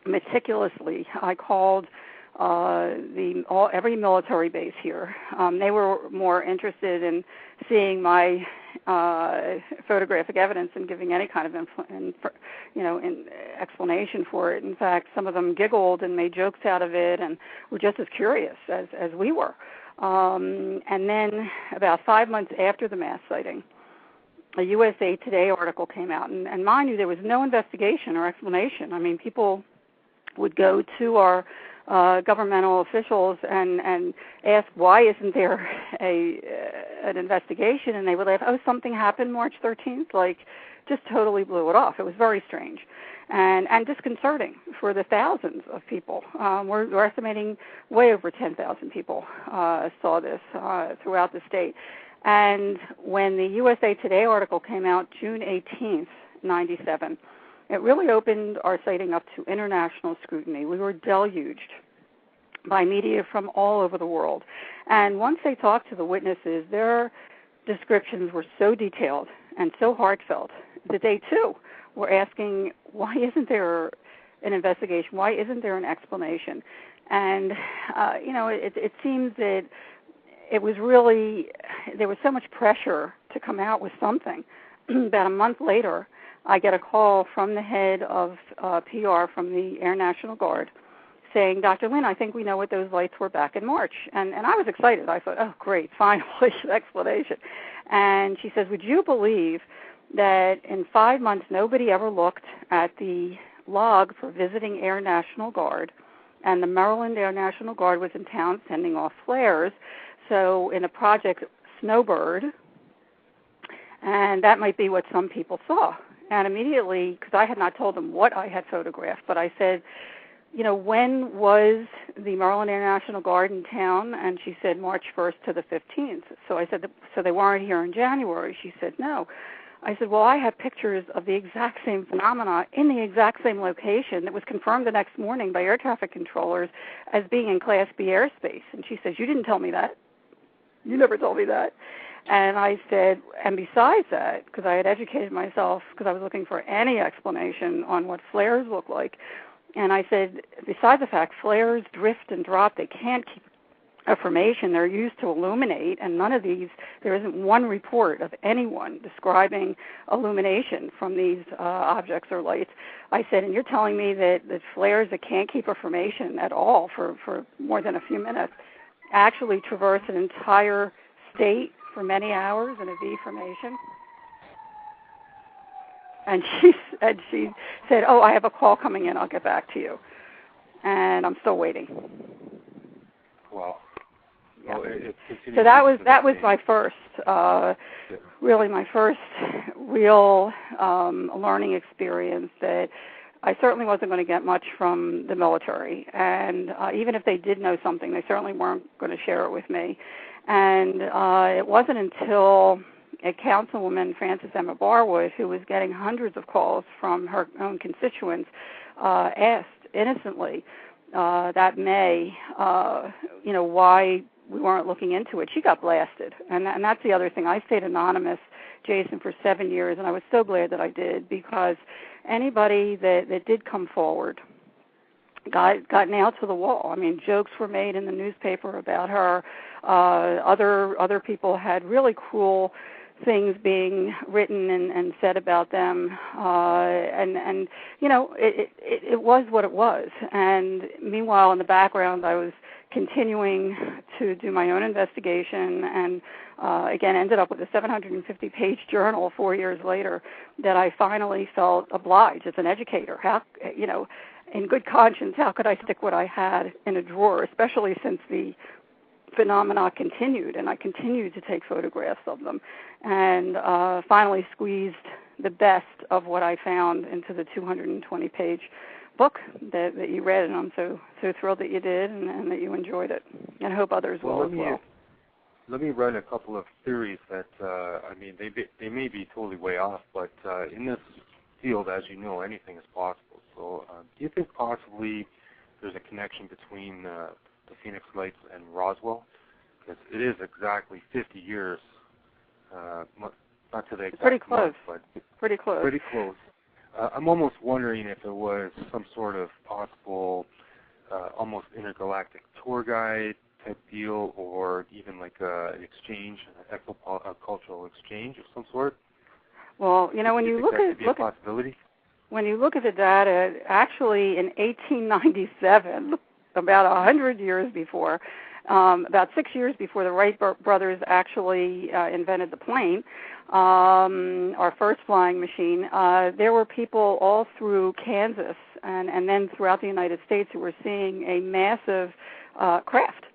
meticulously. I called every military base here. They were more interested in seeing my photographic evidence and giving any kind of explanation for it. In fact, some of them giggled and made jokes out of it and were just as curious as we were. And then about 5 months after the mass sighting, a USA Today article came out, and mind you, there was no investigation or explanation. I mean, people would go to our governmental officials and ask, why isn't there an investigation? And they would laugh, oh, something happened March 13th? Like, just totally blew it off. It was very strange and disconcerting for the thousands of people. We're estimating way over 10,000 people saw this throughout the state. And when the USA Today article came out June 18th, 97, it really opened our sighting up to international scrutiny. We were deluged by media from all over the world. And once they talked to the witnesses, their descriptions were so detailed and so heartfelt that they, too, were asking, why isn't there an investigation? Why isn't there an explanation? And, it seems that it was really, there was so much pressure to come out with something. About a month later, I get a call from the head of PR from the Air National Guard saying, Dr. Lynne, I think we know what those lights were back in March. And I was excited. I thought, oh, great, finally, an explanation. And she says, would you believe that in 5 months nobody ever looked at the log for visiting Air National Guard, and the Maryland Air National Guard was in town sending off flares, so in a Project Snowbird, and that might be what some people saw. And immediately, because I had not told them what I had photographed, but I said, you know, when was the Maryland Air National Guard in town? And she said March 1st to the 15th. So I said, so they weren't here in January? She said, no. I said, well, I have pictures of the exact same phenomena in the exact same location that was confirmed the next morning by air traffic controllers as being in Class B airspace. And she says, you didn't tell me that. You never told me that. And I said, and besides that, because I had educated myself, because I was looking for any explanation on what flares look like, and I said, besides the fact flares drift and drop, they can't keep a formation. They're used to illuminate, and none of these, there isn't one report of anyone describing illumination from these objects or lights. I said, and you're telling me that flares that can't keep a formation at all for more than a few minutes actually traverse an entire state for many hours in a V formation? And she said, oh, I have a call coming in. I'll get back to you. And I'm still waiting. Wow. Yeah. Well, so that was my first, really my first real learning experience that I certainly wasn't going to get much from the military. And even if they did know something, they certainly weren't going to share it with me. And it wasn't until a councilwoman, Frances Emma Barwood, who was getting hundreds of calls from her own constituents, asked innocently that May, why we weren't looking into it. She got blasted, and that's the other thing. I stayed anonymous, Jason, for 7 years, and I was so glad that I did, because anybody that did come forward got nailed to the wall. I mean, jokes were made in the newspaper about her. Other people had really cruel things being written and said about them, and you know, it was what it was. And meanwhile, in the background, I was continuing to do my own investigation, and again ended up with a 750-page journal 4 years later that I finally felt obliged as an educator. How, you know, in good conscience, how could I stick what I had in a drawer, especially since the phenomena continued, and I continued to take photographs of them, and finally squeezed the best of what I found into the 220-page book that you read, and I'm so thrilled that you did and that you enjoyed it, and I hope others will as well. Let me run a couple of theories that, they may be totally way off, but in this field, as you know, anything is possible. So do you think possibly there's a connection between the Phoenix Lights and Roswell? Because it is exactly 50 years, not to the exact pretty close. month, but pretty close. Pretty close. I'm almost wondering if it was some sort of possible, almost intergalactic tour guide type deal, or even like an exchange, an cultural exchange of some sort. Well, you know, when you look at the data, actually in 1897, about 100 years before, about 6 years before the Wright brothers actually invented the plane, our first flying machine, there were people all through Kansas and then throughout the United States who were seeing a massive craft.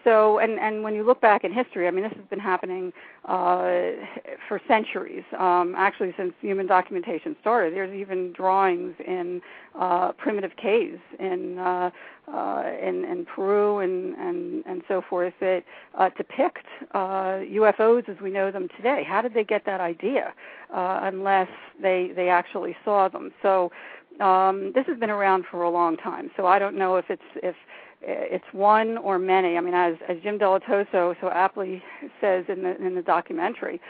So when you look back in history, I mean, this has been happening for centuries. Actually, since human documentation started, there's even drawings in primitive caves in Peru and so forth that depict UFOs as we know them today. How did they get that idea unless they actually saw them? So this has been around for a long time. So I don't know if it's one or many. I mean, as Jim Delatoso so aptly says in the documentary,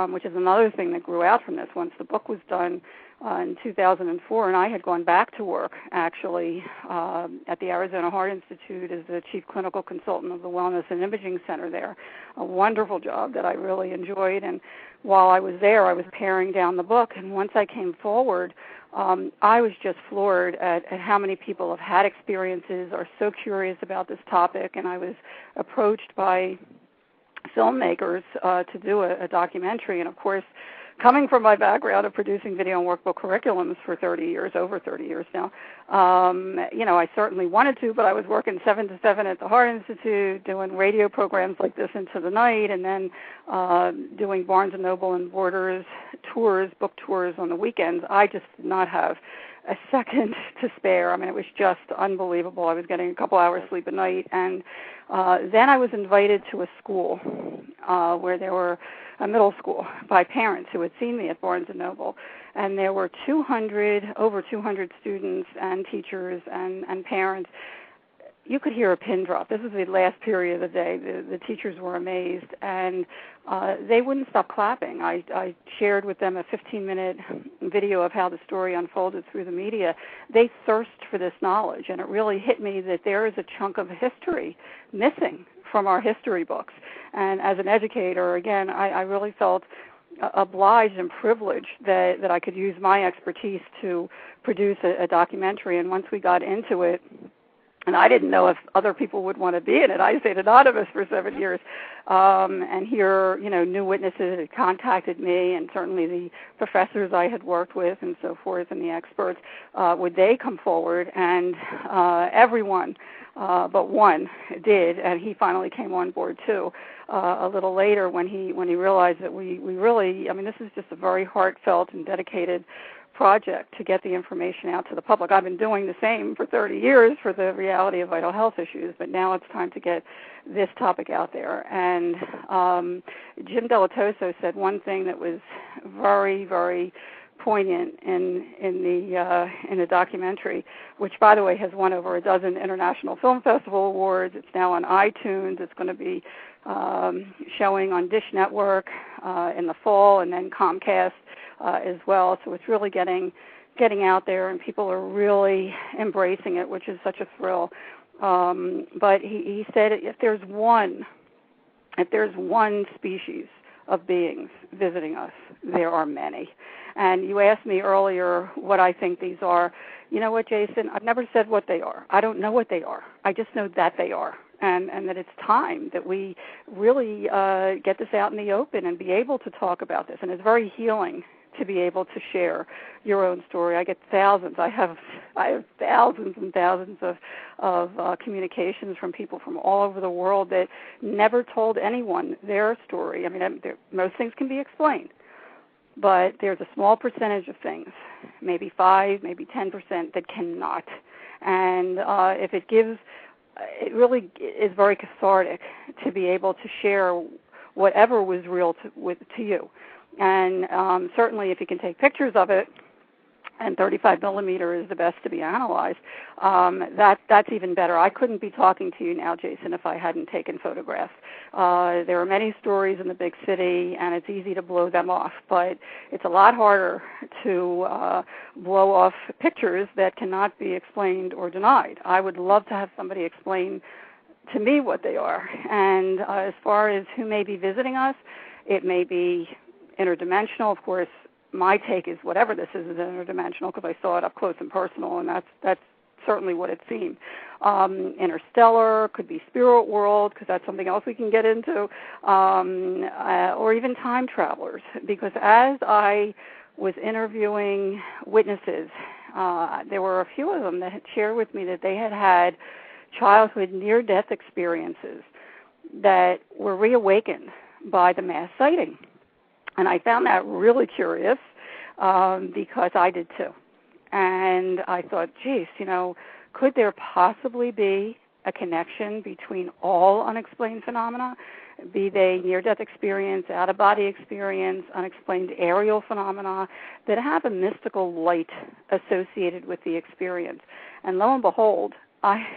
which is another thing that grew out from this. Once the book was done, in 2004, and I had gone back to work, actually, at the Arizona Heart Institute as the chief clinical consultant of the Wellness and Imaging Center there. A wonderful job that I really enjoyed, and while I was there, I was paring down the book, and once I came forward, I was just floored at how many people have had experiences, are so curious about this topic, and I was approached by filmmakers to do a documentary, and of course, coming from my background of producing video and workbook curriculums for 30 years, over 30 years now, I certainly wanted to, but I was working 7 to 7 at the Heart Institute, doing radio programs like this into the night, and then doing Barnes & Noble and Borders tours, book tours on the weekends. I just did not have a second to spare. I mean, it was just unbelievable. I was getting a couple hours sleep a night, and then I was invited to a school where there were a middle school by parents who had seen me at Barnes & Noble, and there were over 200 students and teachers and parents. You could hear a pin drop. This was the last period of the day. The teachers were amazed, and they wouldn't stop clapping. I shared with them a 15-minute video of how the story unfolded through the media. They thirst for this knowledge, and it really hit me that there is a chunk of history missing from our history books. And as an educator, again, I really felt obliged and privileged that I could use my expertise to produce a documentary. And once we got into it, and I didn't know if other people would want to be in it. I stayed anonymous for 7 years. And here, new witnesses had contacted me, and certainly the professors I had worked with and so forth, and the experts, would they come forward? And everyone but one did, and he finally came on board too. A little later, when he realized that we really, this is just a very heartfelt and dedicated project to get the information out to the public. I've been doing the same for 30 years for the reality of vital health issues, but now it's time to get this topic out there. And Jim Delatoso said one thing that was very, very poignant in the documentary, which, by the way, has won over a dozen International Film Festival awards. It's now on iTunes. It's going to be showing on Dish Network in the fall, and then Comcast as well. So it's really getting out there, and people are really embracing it, which is such a thrill. But he said if there's one species of beings visiting us, there are many. And you asked me earlier what I think these are. You know what, Jason? I've never said what they are. I don't know what they are. I just know that they are. And that it's time that we really get this out in the open and be able to talk about this. And it's very healing to be able to share your own story. I get thousands. I have thousands and thousands of communications from people from all over the world that never told anyone their story. Most things can be explained, but there's a small percentage of things, maybe 5, maybe 10%, that cannot. And if it gives, it really is very cathartic to be able to share whatever was real to you. And certainly if you can take pictures of it, and 35 millimeter is the best to be analyzed, that's even better. I couldn't be talking to you now, Jason, if I hadn't taken photographs. There are many stories in the big city, and it's easy to blow them off, but it's a lot harder to blow off pictures that cannot be explained or denied. I would love to have somebody explain to me what they are. And as far as who may be visiting us, it may be interdimensional. Of course, my take is whatever this is interdimensional, because I saw it up close and personal, and that's certainly what it seemed. Interstellar, could be spirit world, because that's something else we can get into, or even time travelers, because as I was interviewing witnesses, there were a few of them that had shared with me that they had had childhood near-death experiences that were reawakened by the mass sighting. And I found that really curious because I did too. And I thought, geez, could there possibly be a connection between all unexplained phenomena, be they near-death experience, out-of-body experience, unexplained aerial phenomena, that have a mystical light associated with the experience? And lo and behold,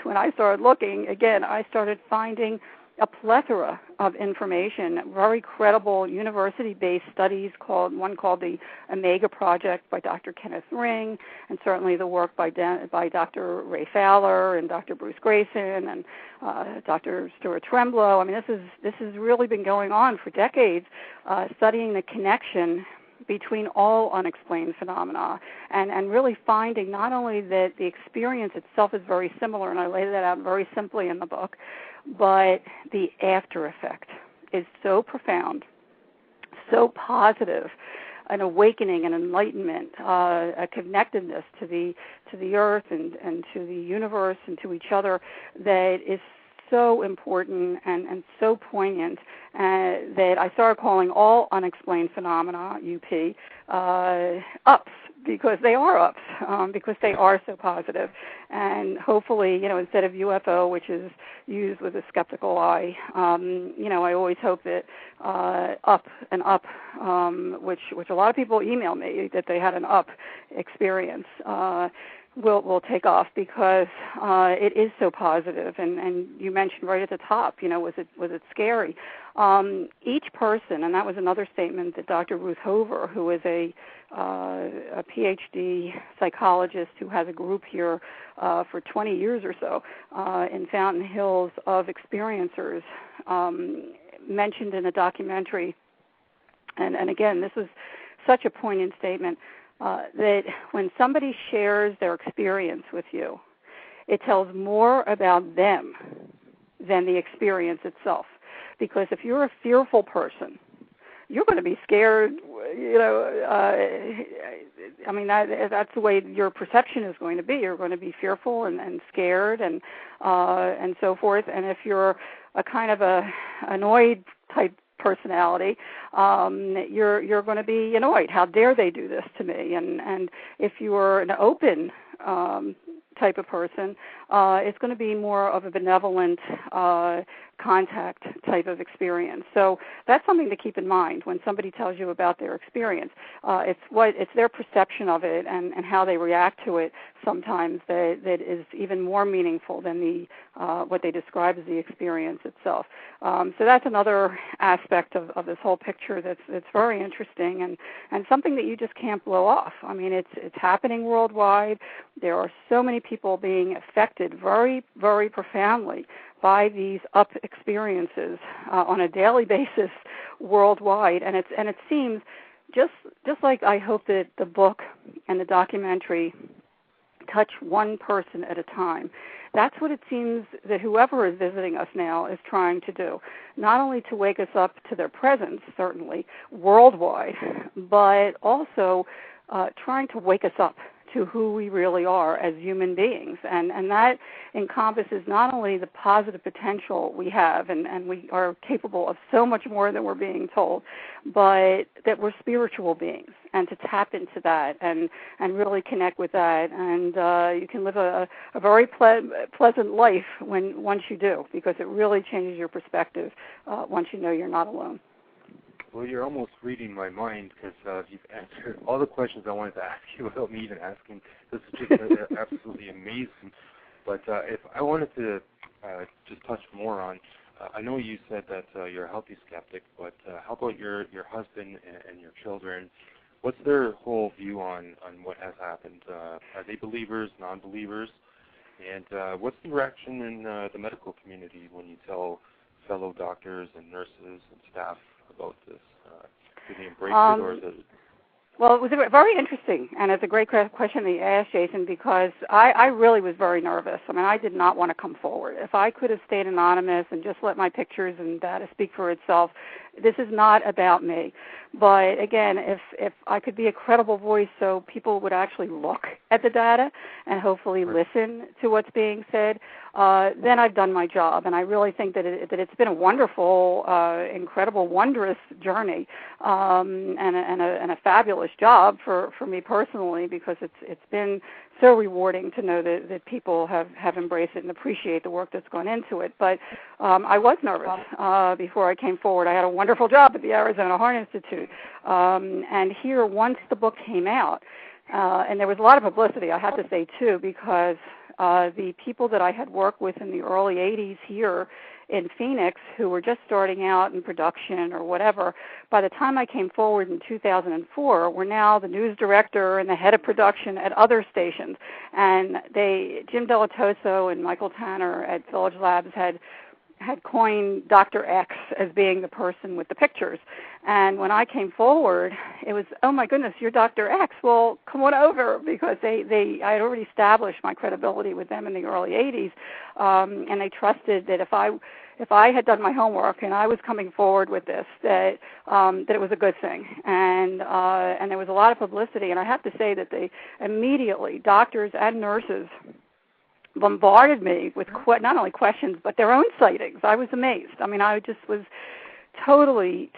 when I started looking, again, I started finding a plethora of information, very credible university-based studies, one called the Omega Project by Dr. Kenneth Ring, and certainly the work by Dr. Ray Fowler and Dr. Bruce Grayson and Dr. Stuart Tremblow. I mean, this has really been going on for decades, studying the connection between all unexplained phenomena and really finding not only that the experience itself is very similar, and I lay that out very simply in the book, but the after effect is so profound, so positive, an awakening, an enlightenment, a connectedness to the earth and to the universe and to each other that is so important and so poignant that I started calling all unexplained phenomena, UP, ups, because they are ups, because they are so positive. And hopefully, instead of UFO, which is used with a skeptical eye, I always hope that up and up, which a lot of people email me that they had an up experience, will take off because it is so positive. And you mentioned right at the top, was it scary? Each person, and that was another statement that Dr. Ruth Hover, who is a PhD psychologist who has a group here for 20 years or so in Fountain Hills of experiencers, mentioned in a documentary. And again, this was such a poignant statement. That when somebody shares their experience with you, it tells more about them than the experience itself. Because if you're a fearful person, you're going to be scared, that's the way your perception is going to be. You're going to be fearful and scared and so forth. And if you're a kind of a annoyed type personality, you're going to be annoyed. How dare they do this to me? And if you're an open type of person, it's going to be more of a benevolent contact type of experience. So that's something to keep in mind when somebody tells you about their experience. It's their perception of it and how they react to it sometimes that is even more meaningful than what they describe as the experience itself. So that's another aspect of this whole picture that's very interesting and something that you just can't blow off. I mean, it's happening worldwide. There are so many people being affected very, very profoundly by these up experiences on a daily basis worldwide, and it seems just like I hope that the book and the documentary touch one person at a time. That's what it seems that whoever is visiting us now is trying to do, not only to wake us up to their presence, certainly worldwide, but also trying to wake us up to who we really are as human beings. And that encompasses not only the positive potential we have, and we are capable of so much more than we're being told, but that we're spiritual beings, and to tap into that and really connect with that. And you can live a very pleasant life once you do, because it really changes your perspective once you know you're not alone. Well, you're almost reading my mind because you've answered all the questions I wanted to ask you without me even asking. This is just absolutely amazing. But if I wanted to just touch more on, I know you said that you're a healthy skeptic, but how about your husband and your children? What's their whole view on what has happened? Are they believers, non-believers? And what's the reaction in the medical community when you tell fellow doctors and nurses and staff about this? Do they embrace it, or is it? Well, it was very interesting, and it's a great question that you asked, Jason, because I really was very nervous. I mean, I did not want to come forward. If I could have stayed anonymous and just let my pictures and data speak for itself, this is not about me. But again, if I could be a credible voice so people would actually look at the data and hopefully listen to what's being said, then I've done my job. And I really think that it's been a wonderful, incredible, wondrous journey and a fabulous job for me personally, because it's been so rewarding to know that people have embraced it and appreciate the work that's gone into it. But I was nervous before I came forward. I had a wonderful job at the Arizona Heart Institute. And here, once the book came out, And there was a lot of publicity, I have to say, too, because the people that I had worked with in the early 80s here in Phoenix who were just starting out in production or whatever, by the time I came forward in 2004, were now the news director and the head of production at other stations. And Jim Delatoso and Michael Tanner at Village Labs had coined Dr. X as being the person with the pictures. And when I came forward, it was, oh my goodness, you're Dr. X. Well, come on over, because I had already established my credibility with them in the early 80s, and they trusted that if I had done my homework and I was coming forward with this, that it was a good thing. And there was a lot of publicity, and I have to say that they immediately, doctors and nurses, bombarded me with not only questions but their own sightings. I was amazed. I mean, I just was totally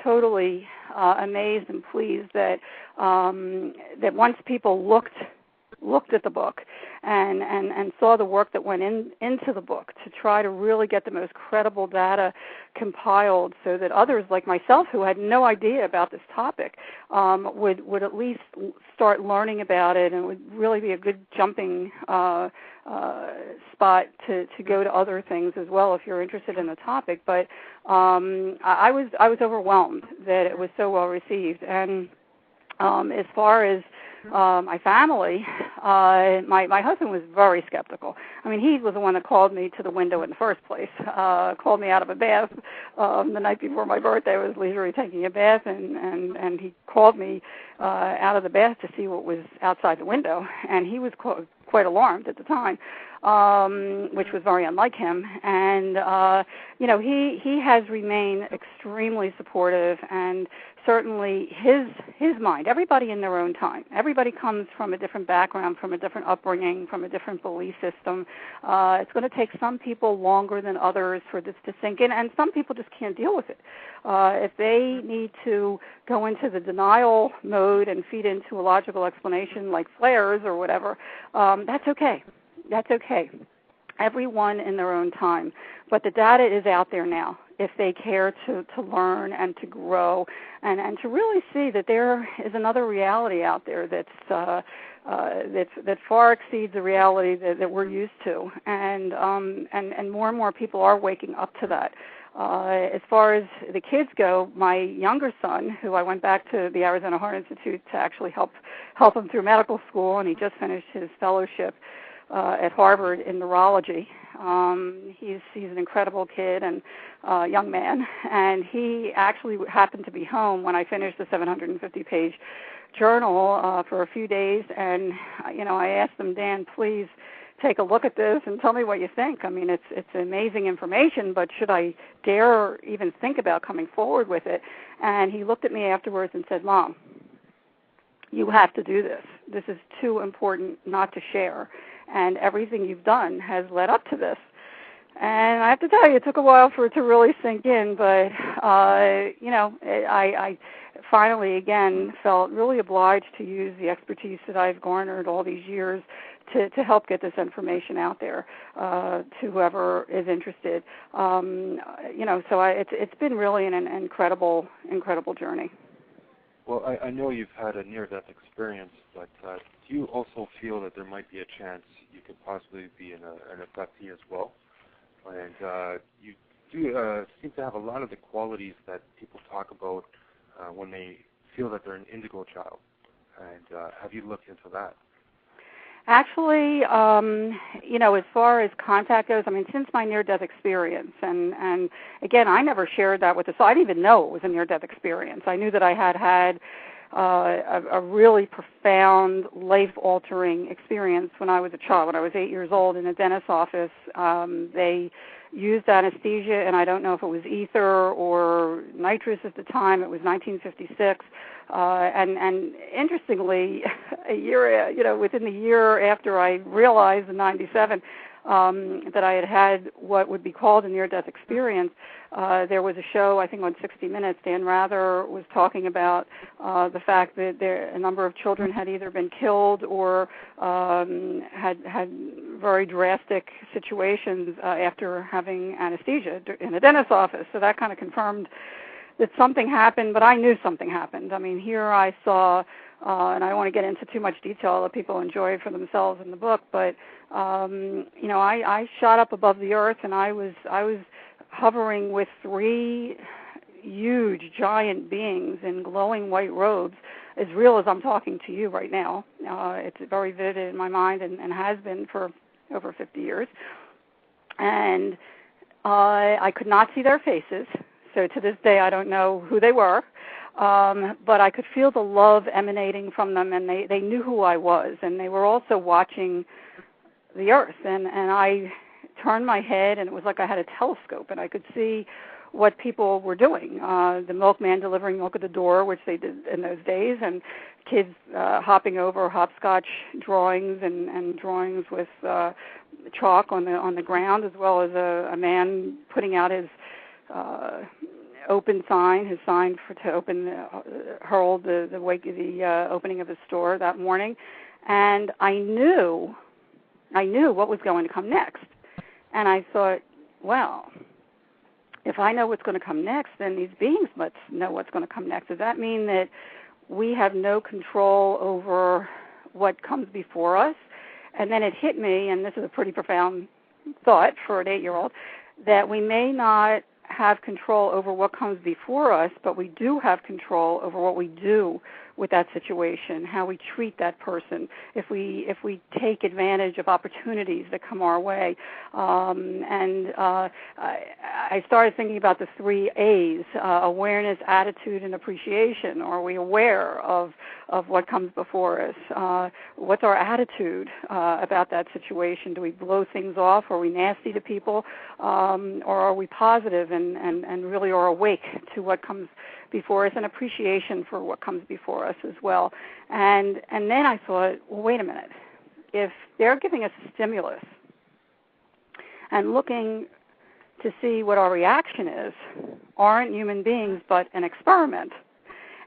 amazed and pleased that once people looked at the book and saw the work that went into the book to try to really get the most credible data compiled, so that others like myself who had no idea about this topic would at least start learning about it, and it would really be a good jumping spot to go to other things as well if you're interested in the topic. But I was overwhelmed that it was so well received. And as far as my family, my husband was very skeptical. I mean, he was the one that called me to the window in the first place, called me out of a bath the night before my birthday. I was leisurely taking a bath, and he called me out of the bath to see what was outside the window, and he was quite alarmed at the time, which was very unlike him. And he has remained extremely supportive, and certainly his mind, everybody in their own time. Everybody comes from a different background, from a different upbringing, from a different belief system. It's going to take some people longer than others for this to sink in, and some people just can't deal with it. If they need to go into the denial mode and feed into a logical explanation like flares or whatever, that's okay. That's okay. Everyone in their own time. But the data is out there now if they care to learn and to grow and to really see that there is another reality out there that far exceeds the reality that we're used to. And more and more people are waking up to that. As far as the kids go, my younger son, who I went back to the Arizona Heart Institute to actually help him through medical school, and he just finished his fellowship at Harvard in neurology. He's an incredible kid and young man, and he actually happened to be home when I finished the 750-page journal for a few days, and I asked him, Dan, please take a look at this and tell me what you think. I mean, it's amazing information, but should I dare even think about coming forward with it? And he looked at me afterwards and said, Mom, you have to do this. This is too important not to share. And everything you've done has led up to this. And I have to tell you, it took a while for it to really sink in, but, I finally, again, felt really obliged to use the expertise that I've garnered all these years to help get this information out there to whoever is interested. It's been really an incredible journey. Well, I know you've had a near-death experience, but do you also feel that there might be a chance you could possibly be an abductee as well? And you do seem to have a lot of the qualities that people talk about when they feel that they're an indigo child. And have you looked into that? Actually, as far as contact goes, I mean, since my near-death experience, and again, I never shared that with so I didn't even know it was a near-death experience. I knew that I had a really profound, life-altering experience when I was a child. When I was 8 years old in a dentist's office, they used anesthesia, and I don't know if it was ether or nitrous at the time. It was 1956. And interestingly, within the year after I realized in 97 that I had what would be called a near-death experience, there was a show, I think on 60 Minutes, Dan Rather was talking about the fact that a number of children had either been killed or had very drastic situations after having anesthesia in a dentist's office. So that kind of confirmed that something happened, but I knew something happened. I mean, here I saw, and I don't want to get into too much detail that people enjoy for themselves in the book, but I shot up above the earth, and I was hovering with 3 huge, giant beings in glowing white robes, as real as I'm talking to you right now. It's very vivid in my mind and has been for over 50 years. And I could not see their faces, so to this day I don't know who they were, but I could feel the love emanating from them, and they knew who I was, and they were also watching the earth. And I turned my head, and it was like I had a telescope, and I could see what people were doing. The milkman delivering milk at the door, which they did in those days, and kids hopping over hopscotch drawings and drawings with chalk on the ground, as well as a man putting out his open sign, to open herald the opening of his store that morning. And I knew what was going to come next. And I thought, well, if I know what's going to come next, then these beings must know what's going to come next. Does that mean that we have no control over what comes before us? And then it hit me, and this is a pretty profound thought for an 8-year-old, that we may not have control over what comes before us, but we do have control over what we do with that situation, how we treat that person, if we take advantage of opportunities that come our way. I started thinking about the 3 A's, awareness, attitude, and appreciation. Are we aware of what comes before us? What's our attitude about that situation? Do we blow things off? Are we nasty to people? Or are we positive and really are awake to what comes before us, and appreciation for what comes before us as well? And then I thought, well, wait a minute. If they're giving us a stimulus and looking to see what our reaction is, aren't human beings but an experiment?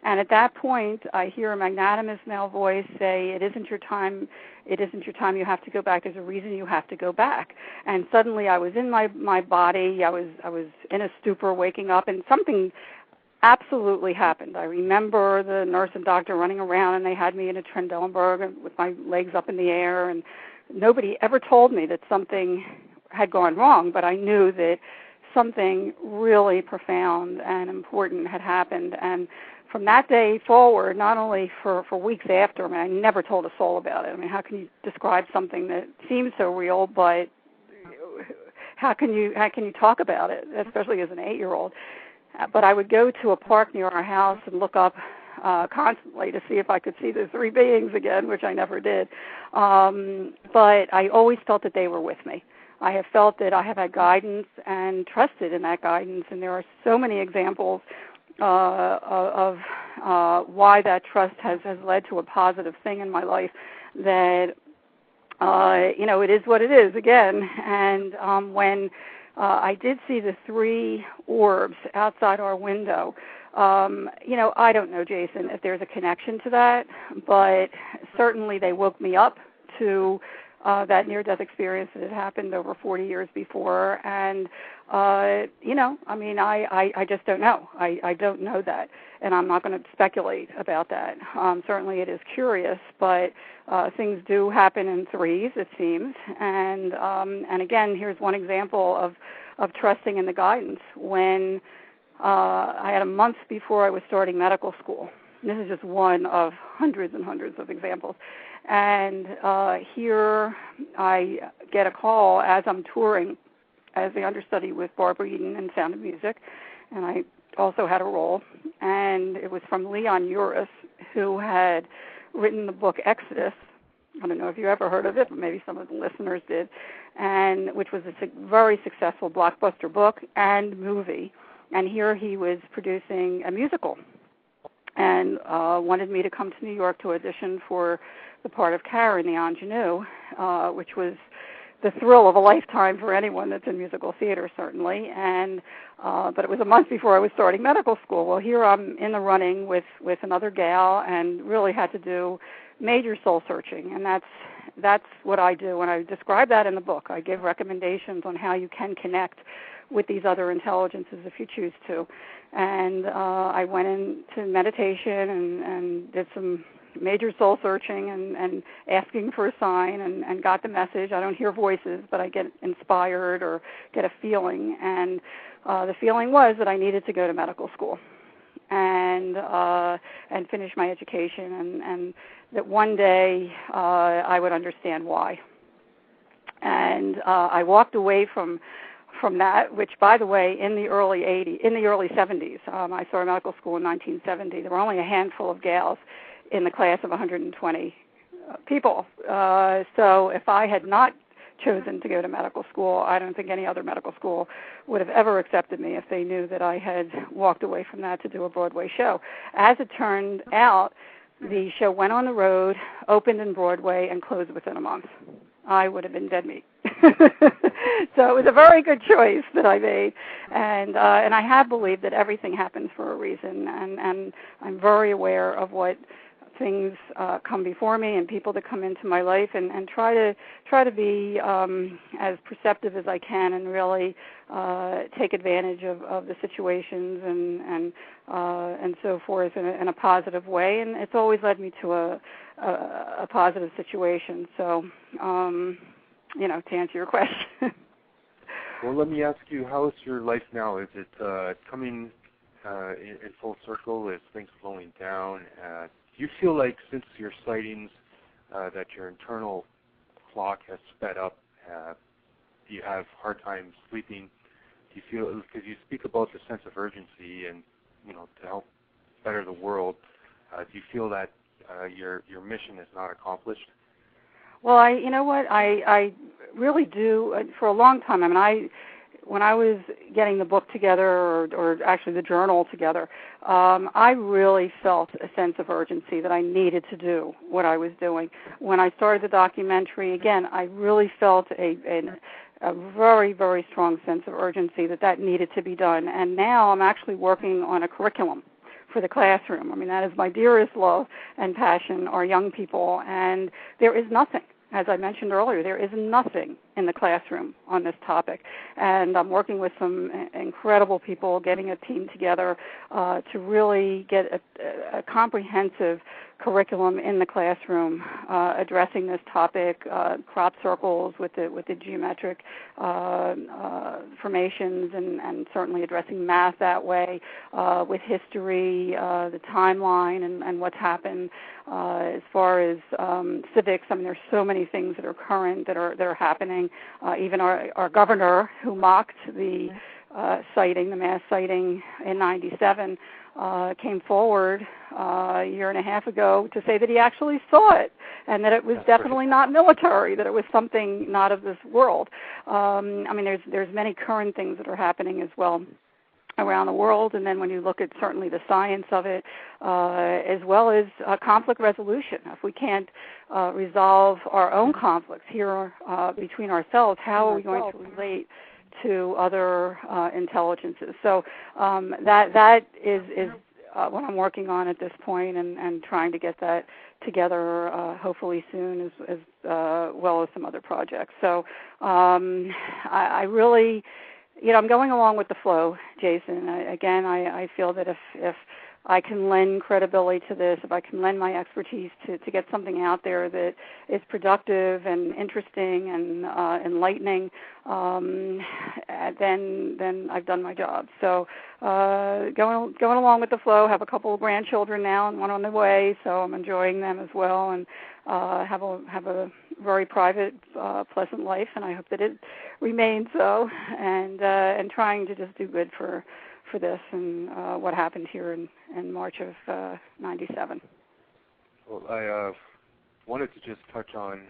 And at that point, I hear a magnanimous male voice say, it isn't your time, you have to go back, there's a reason you have to go back. And suddenly I was in my body, I was in a stupor, waking up, and something absolutely happened. I remember the nurse and doctor running around, and they had me in a Trendelenburg with my legs up in the air, and nobody ever told me that something had gone wrong, but I knew that something really profound and important had happened. And from that day forward, not only for weeks after, I mean, I never told a soul about it. I mean, how can you describe something that seems so real, but how can you talk about it, especially as an 8-year-old? But I would go to a park near our house and look up constantly to see if I could see the 3 beings again, which I never did. But I always felt that they were with me. I have felt that I have had guidance and trusted in that guidance, and there are so many examples of why that trust has led to a positive thing in my life that, it is what it is again. And when I did see the 3 orbs outside our window, I don't know, Jason, if there's a connection to that, but certainly they woke me up to that near-death experience that had happened over 40 years before. And, I just don't know. I don't know that, and I'm not going to speculate about that. Certainly it is curious, but things do happen in 3s, it seems. And again, here's one example of trusting in the guidance. When I had a month before I was starting medical school. This is just one of hundreds and hundreds of examples. And here I get a call as I'm touring as the understudy with Barbara Eden in Sound of Music, and I also had a role. And it was from Leon Uris, who had written the book Exodus. I don't know if you ever heard of it, but maybe some of the listeners did, and which was a very successful blockbuster book and movie. And here he was producing a musical and wanted me to come to New York to audition for the part of Karen, the ingenue, which was the thrill of a lifetime for anyone that's in musical theater, certainly. And but it was a month before I was starting medical school. Well, here I'm in the running with another gal, and really had to do major soul searching, and that's what I do. And I describe that in the book. I give recommendations on how you can connect with these other intelligences if you choose to. And I went into meditation and did some major soul searching and asking for a sign and got the message. I don't hear voices, but I get inspired or get a feeling. And the feeling was that I needed to go to medical school and finish my education, and that one day I would understand why. And I walked away from that, which, by the way, in the early 70s, I started medical school in 1970. There were only a handful of gals in the class of 120 people. So if I had not chosen to go to medical school, I don't think any other medical school would have ever accepted me if they knew that I had walked away from that to do a Broadway show. As it turned out, the show went on the road, opened in Broadway, and closed within a month. I would have been dead meat. So it was a very good choice that I made, and I have believed that everything happens for a reason, and I'm very aware of what things come before me and people that come into my life, and try to be as perceptive as I can, and really take advantage of the situations and so forth in a positive way. And it's always led me to a positive situation. So, to answer your question. Well, let me ask you, how is your life now? Is it coming in full circle? Is things slowing down? Do you feel like since your sightings that your internal clock has sped up? Do you have hard time sleeping? Do you feel, because you speak about the sense of urgency and, to help better the world, do you feel that your mission is not accomplished? Well, I really do. For a long time, when I was getting the book together, or actually the journal together, I really felt a sense of urgency that I needed to do what I was doing. When I started the documentary, again, I really felt a very, very strong sense of urgency that needed to be done. And now I'm actually working on a curriculum for the classroom. That is my dearest love and passion, are young people. And there is nothing, as I mentioned earlier, there is nothing in the classroom on this topic. And I'm working with some incredible people, getting a team together to really get a comprehensive curriculum in the classroom addressing this topic, crop circles with the geometric formations, and certainly addressing math that way, with history, the timeline, and what's happened. As far as civics, there's so many things that are current that are happening. Even our governor, who mocked the sighting, the mass sighting in '97, came forward a year and a half ago to say that he actually saw it, and that it was definitely not military, that it was something not of this world. There's many current things that are happening as well around the world, and then when you look at certainly the science of it, as well as conflict resolution. If we can't resolve our own conflicts here between ourselves, how are we going to relate to other intelligences? So that is what I'm working on at this point, and trying to get that together hopefully soon, as well as some other projects. So I really, I'm going along with the flow, Jason. I feel that if I can lend credibility to this, if I can lend my expertise to get something out there that is productive and interesting and enlightening, then I've done my job. So going along with the flow. Have a couple of grandchildren now and one on the way, so I'm enjoying them as well, and have a very private, pleasant life, and I hope that it remains so. And trying to just do good for this and what happened here in March of '97. Well, I wanted to just touch on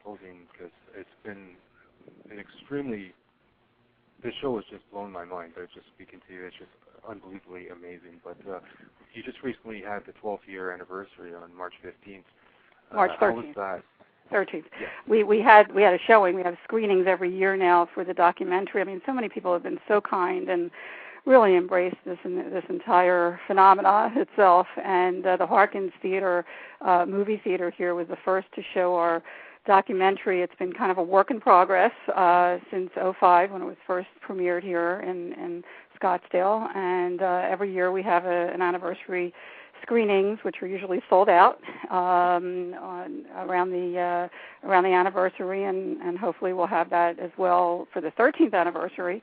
closing, because it's been an extremely, this show has just blown my mind. Just speaking to you, it's just unbelievably amazing. But you just recently had the 12th year anniversary on March 15th. March 13th. How was that? 13th. Yeah. We had a showing. We have screenings every year now for the documentary. So many people have been so kind and really embraced this entire phenomena itself. And the Harkins Theater, movie theater here, was the first to show our documentary. It's been kind of a work in progress since '05 when it was first premiered here in Scottsdale, and every year we have an anniversary screenings, which are usually sold out around the anniversary, and hopefully we'll have that as well for the 13th anniversary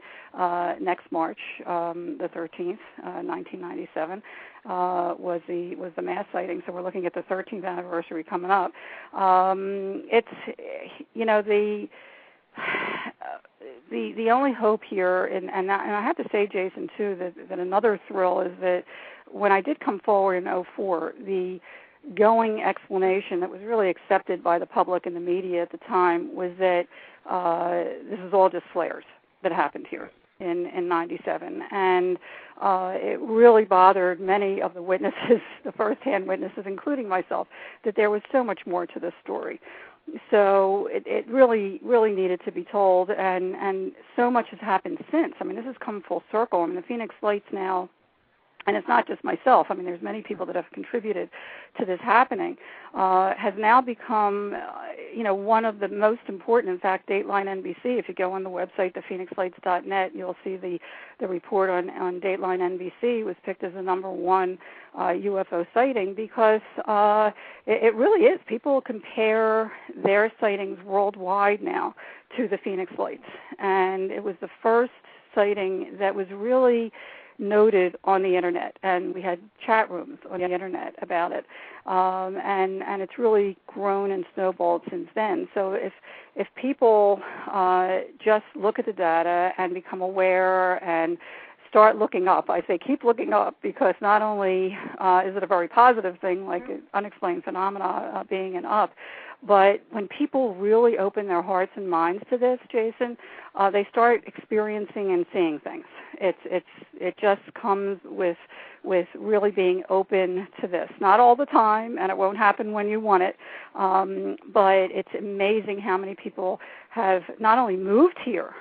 next March, the 13th, 1997 was the mass sighting. So we're looking at the 13th anniversary coming up. It's the only hope here, and I have to say, Jason, too, that another thrill is that when I did come forward in '04, the going explanation that was really accepted by the public and the media at the time was that this is all just flares that happened here in '97, and it really bothered many of the witnesses, the first-hand witnesses, including myself, that there was so much more to this story. So it really, really needed to be told, and so much has happened since. I mean, this has come full circle. I mean, the Phoenix Lights now, and it's not just myself, I mean, there's many people that have contributed to this happening, has now become, one of the most important. In fact, Dateline NBC, if you go on the website, thephoenixlights.net, you'll see the report on Dateline NBC was picked as the #1 UFO sighting because it really is. People compare their sightings worldwide now to the Phoenix Lights, and it was the first sighting that was really noted on the internet, and we had chat rooms on the internet about it, and it's really grown and snowballed since then. So if people just look at the data and become aware and start looking up, I say keep looking up, because not only is it a very positive thing, like unexplained phenomena being an up, but when people really open their hearts and minds to this, Jason, they start experiencing and seeing things. It just comes with really being open to this. Not all the time, and it won't happen when you want it, but it's amazing how many people have not only moved here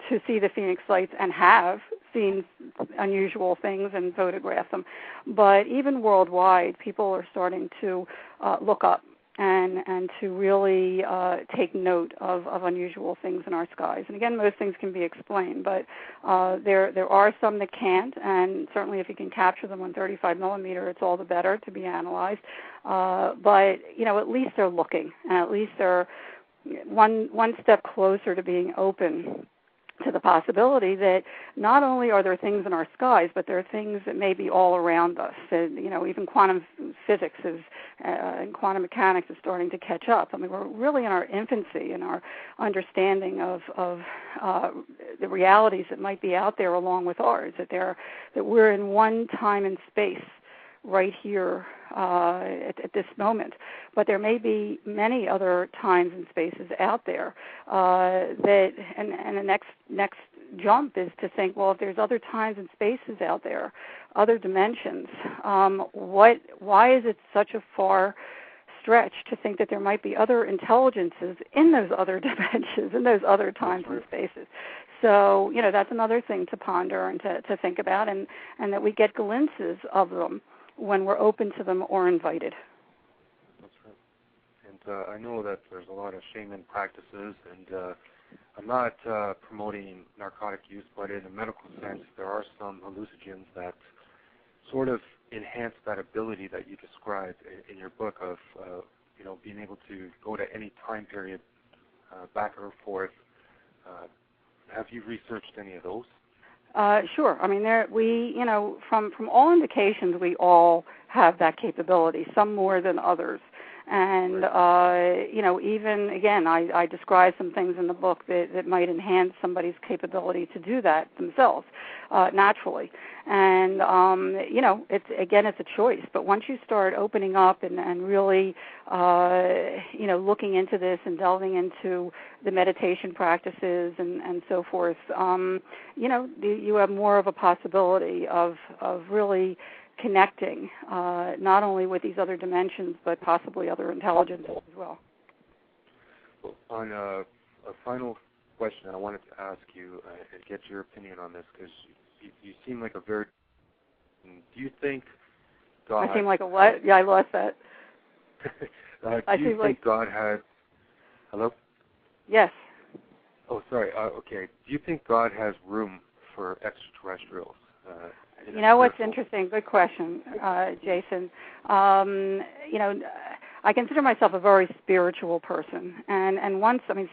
to see the Phoenix Lights and have seen unusual things and photographed them, but even worldwide, people are starting to look up and to really take note of unusual things in our skies. And again, most things can be explained, but there are some that can't, and certainly if you can capture them on 35 millimeter, it's all the better to be analyzed. But at least they're looking, and at least they're one step closer to being open to the possibility that not only are there things in our skies, but there are things that may be all around us. And, even quantum physics and quantum mechanics is starting to catch up. I mean, we're really in our infancy in our understanding of the realities that might be out there along with ours, that we're in one time and space right here at this moment. But there may be many other times and spaces out there and the next jump is to think, well, if there's other times and spaces out there, other dimensions, why is it such a far stretch to think that there might be other intelligences in those other dimensions, in those other times and spaces? So, that's another thing to ponder and to think about, and that we get glimpses of them when we're open to them or invited. That's right. And I know that there's a lot of shaman practices, and I'm not promoting narcotic use, but in a medical sense, there are some hallucinogens that sort of enhance that ability that you described in your book of, being able to go to any time period, back or forth. Have you researched any of those? Sure. I mean, from all indications, we all have that capability, some more than others. And, even, again, I describe some things in the book that might enhance somebody's capability to do that themselves naturally. And, it's a choice. But once you start opening up and really, looking into this and delving into the meditation practices and so forth, you have more of a possibility of really connecting not only with these other dimensions, but possibly other intelligences as well. Well, on a final question, I wanted to ask you and get your opinion on this, because you seem like a very... Do you think God... I seem like a what? Yeah, I lost that. Do you think God had Hello? Yes. Oh, sorry. Okay. Do you think God has room for extraterrestrials? You know what's interesting? Good question, Jason. I consider myself a very spiritual person, and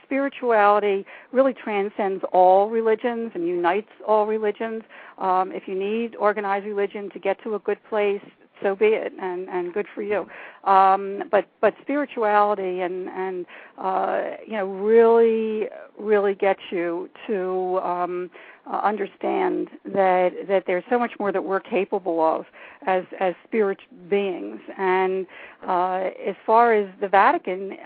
spirituality really transcends all religions and unites all religions. If you need organized religion to get to a good place, so be it, and good for you. But spirituality and really gets you to understand that there's so much more that we're capable of as spirit beings. And as far as the Vatican,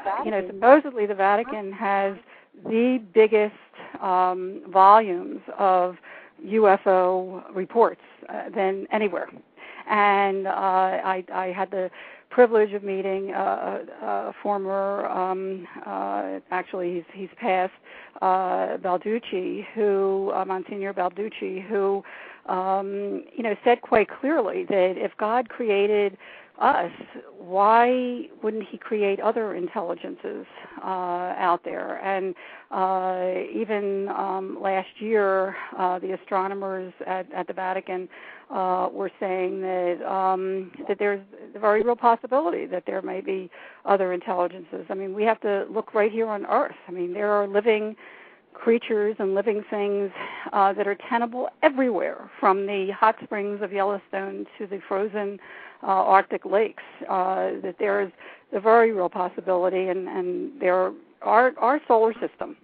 supposedly the Vatican has the biggest volumes of UFO reports than anywhere. And I had the privilege of meeting a former, actually he's passed, Balducci, Monsignor Balducci, who, said quite clearly that if God created us, why wouldn't he create other intelligences out there? And even last year, the astronomers at the Vatican were saying that there's a very real possibility that there may be other intelligences. I mean, we have to look right here on Earth. I mean, there are living creatures and living things that are tenable everywhere, from the hot springs of Yellowstone to the frozen Arctic lakes. That there is a very real possibility, and our solar system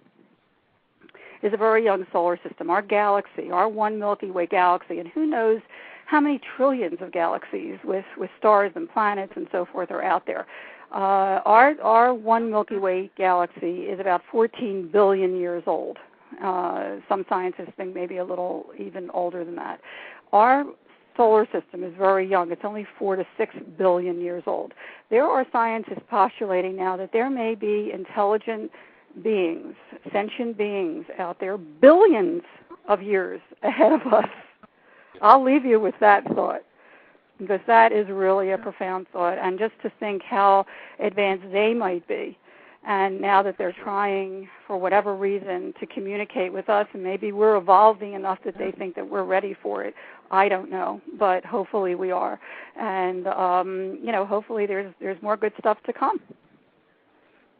is a very young solar system. Our galaxy, our one Milky Way galaxy, and who knows how many trillions of galaxies with stars and planets and so forth are out there. Our one Milky Way galaxy is about 14 billion years old. Some scientists think maybe a little even older than that. Our solar system is very young. It's only 4 to 6 billion years old. There are scientists postulating now that there may be intelligent beings, sentient beings out there, billions of years ahead of us. I'll leave you with that thought, because that is really a profound thought. And just to think how advanced they might be, and now that they're trying, for whatever reason, to communicate with us, and maybe we're evolving enough that they think that we're ready for it. I don't know, but hopefully we are. And, hopefully there's more good stuff to come.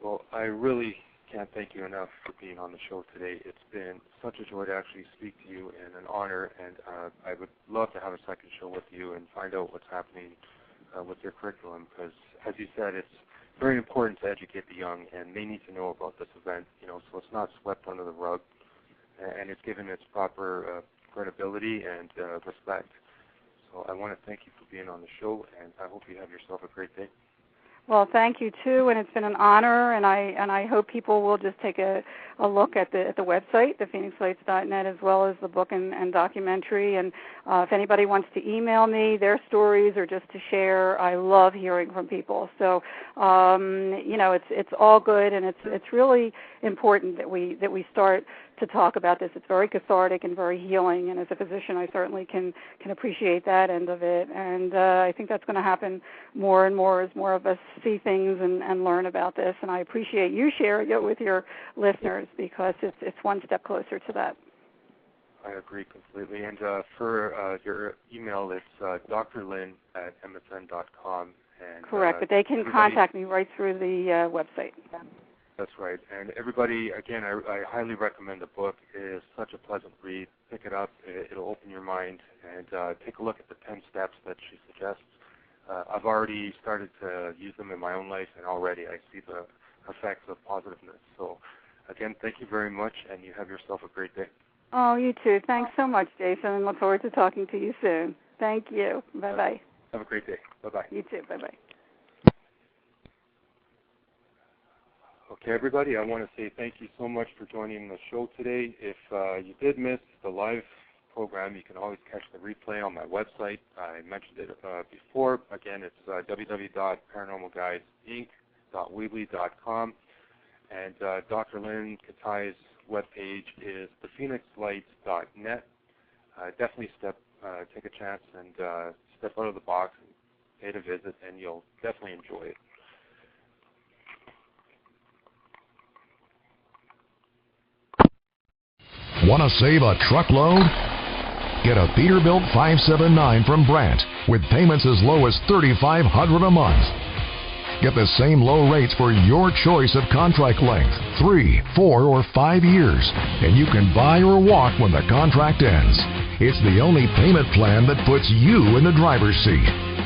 Well, I really can't thank you enough for being on the show today. It's been such a joy to actually speak to you, and an honor, and I would love to have a second show with you and find out what's happening with your curriculum, because, as you said, it's very important to educate the young, and they need to know about this event, so it's not swept under the rug, and it's given its proper credibility and respect. So I want to thank you for being on the show, and I hope you have yourself a great day. Well, thank you too, and it's been an honor, and I hope people will just take a look at the website, thephoenixlights.net, as well as the book and documentary. And if anybody wants to email me their stories or just to share, I love hearing from people. So it's all good, and it's really important that we start to talk about this. It's very cathartic and very healing, and as a physician, I certainly can appreciate that end of it. And I think that's going to happen more and more as more of us see things and learn about this. And I appreciate you sharing it with your listeners, because it's one step closer to that. I agree completely. And for your email, it's drlynne@msn.com. And, correct, but they can contact me right through the website. That's right. And everybody, again, I highly recommend the book. It is such a pleasant read. Pick it up. It'll open your mind. And take a look at the 10 steps that she suggests. I've already started to use them in my own life, and already I see the effects of positiveness. So, again, thank you very much, and you have yourself a great day. Oh, you too. Thanks so much, Jason, and look forward to talking to you soon. Thank you. Bye-bye. Have a great day. Bye-bye. You too. Bye-bye. Okay, everybody, I want to say thank you so much for joining the show today. If you did miss the live program, you can always catch the replay on my website. I mentioned it before. Again, it's www.paranormalguysinc.weebly.com. And Dr. Lynne Kitei's webpage is thephoenixlights.net. Definitely take a chance and step out of the box and pay a visit, and you'll definitely enjoy it. Want to save a truckload? Get a Peterbilt 579 from Brandt with payments as low as $3,500 a month. Get the same low rates for your choice of contract length, 3, 4, or 5 years, and you can buy or walk when the contract ends. It's the only payment plan that puts you in the driver's seat.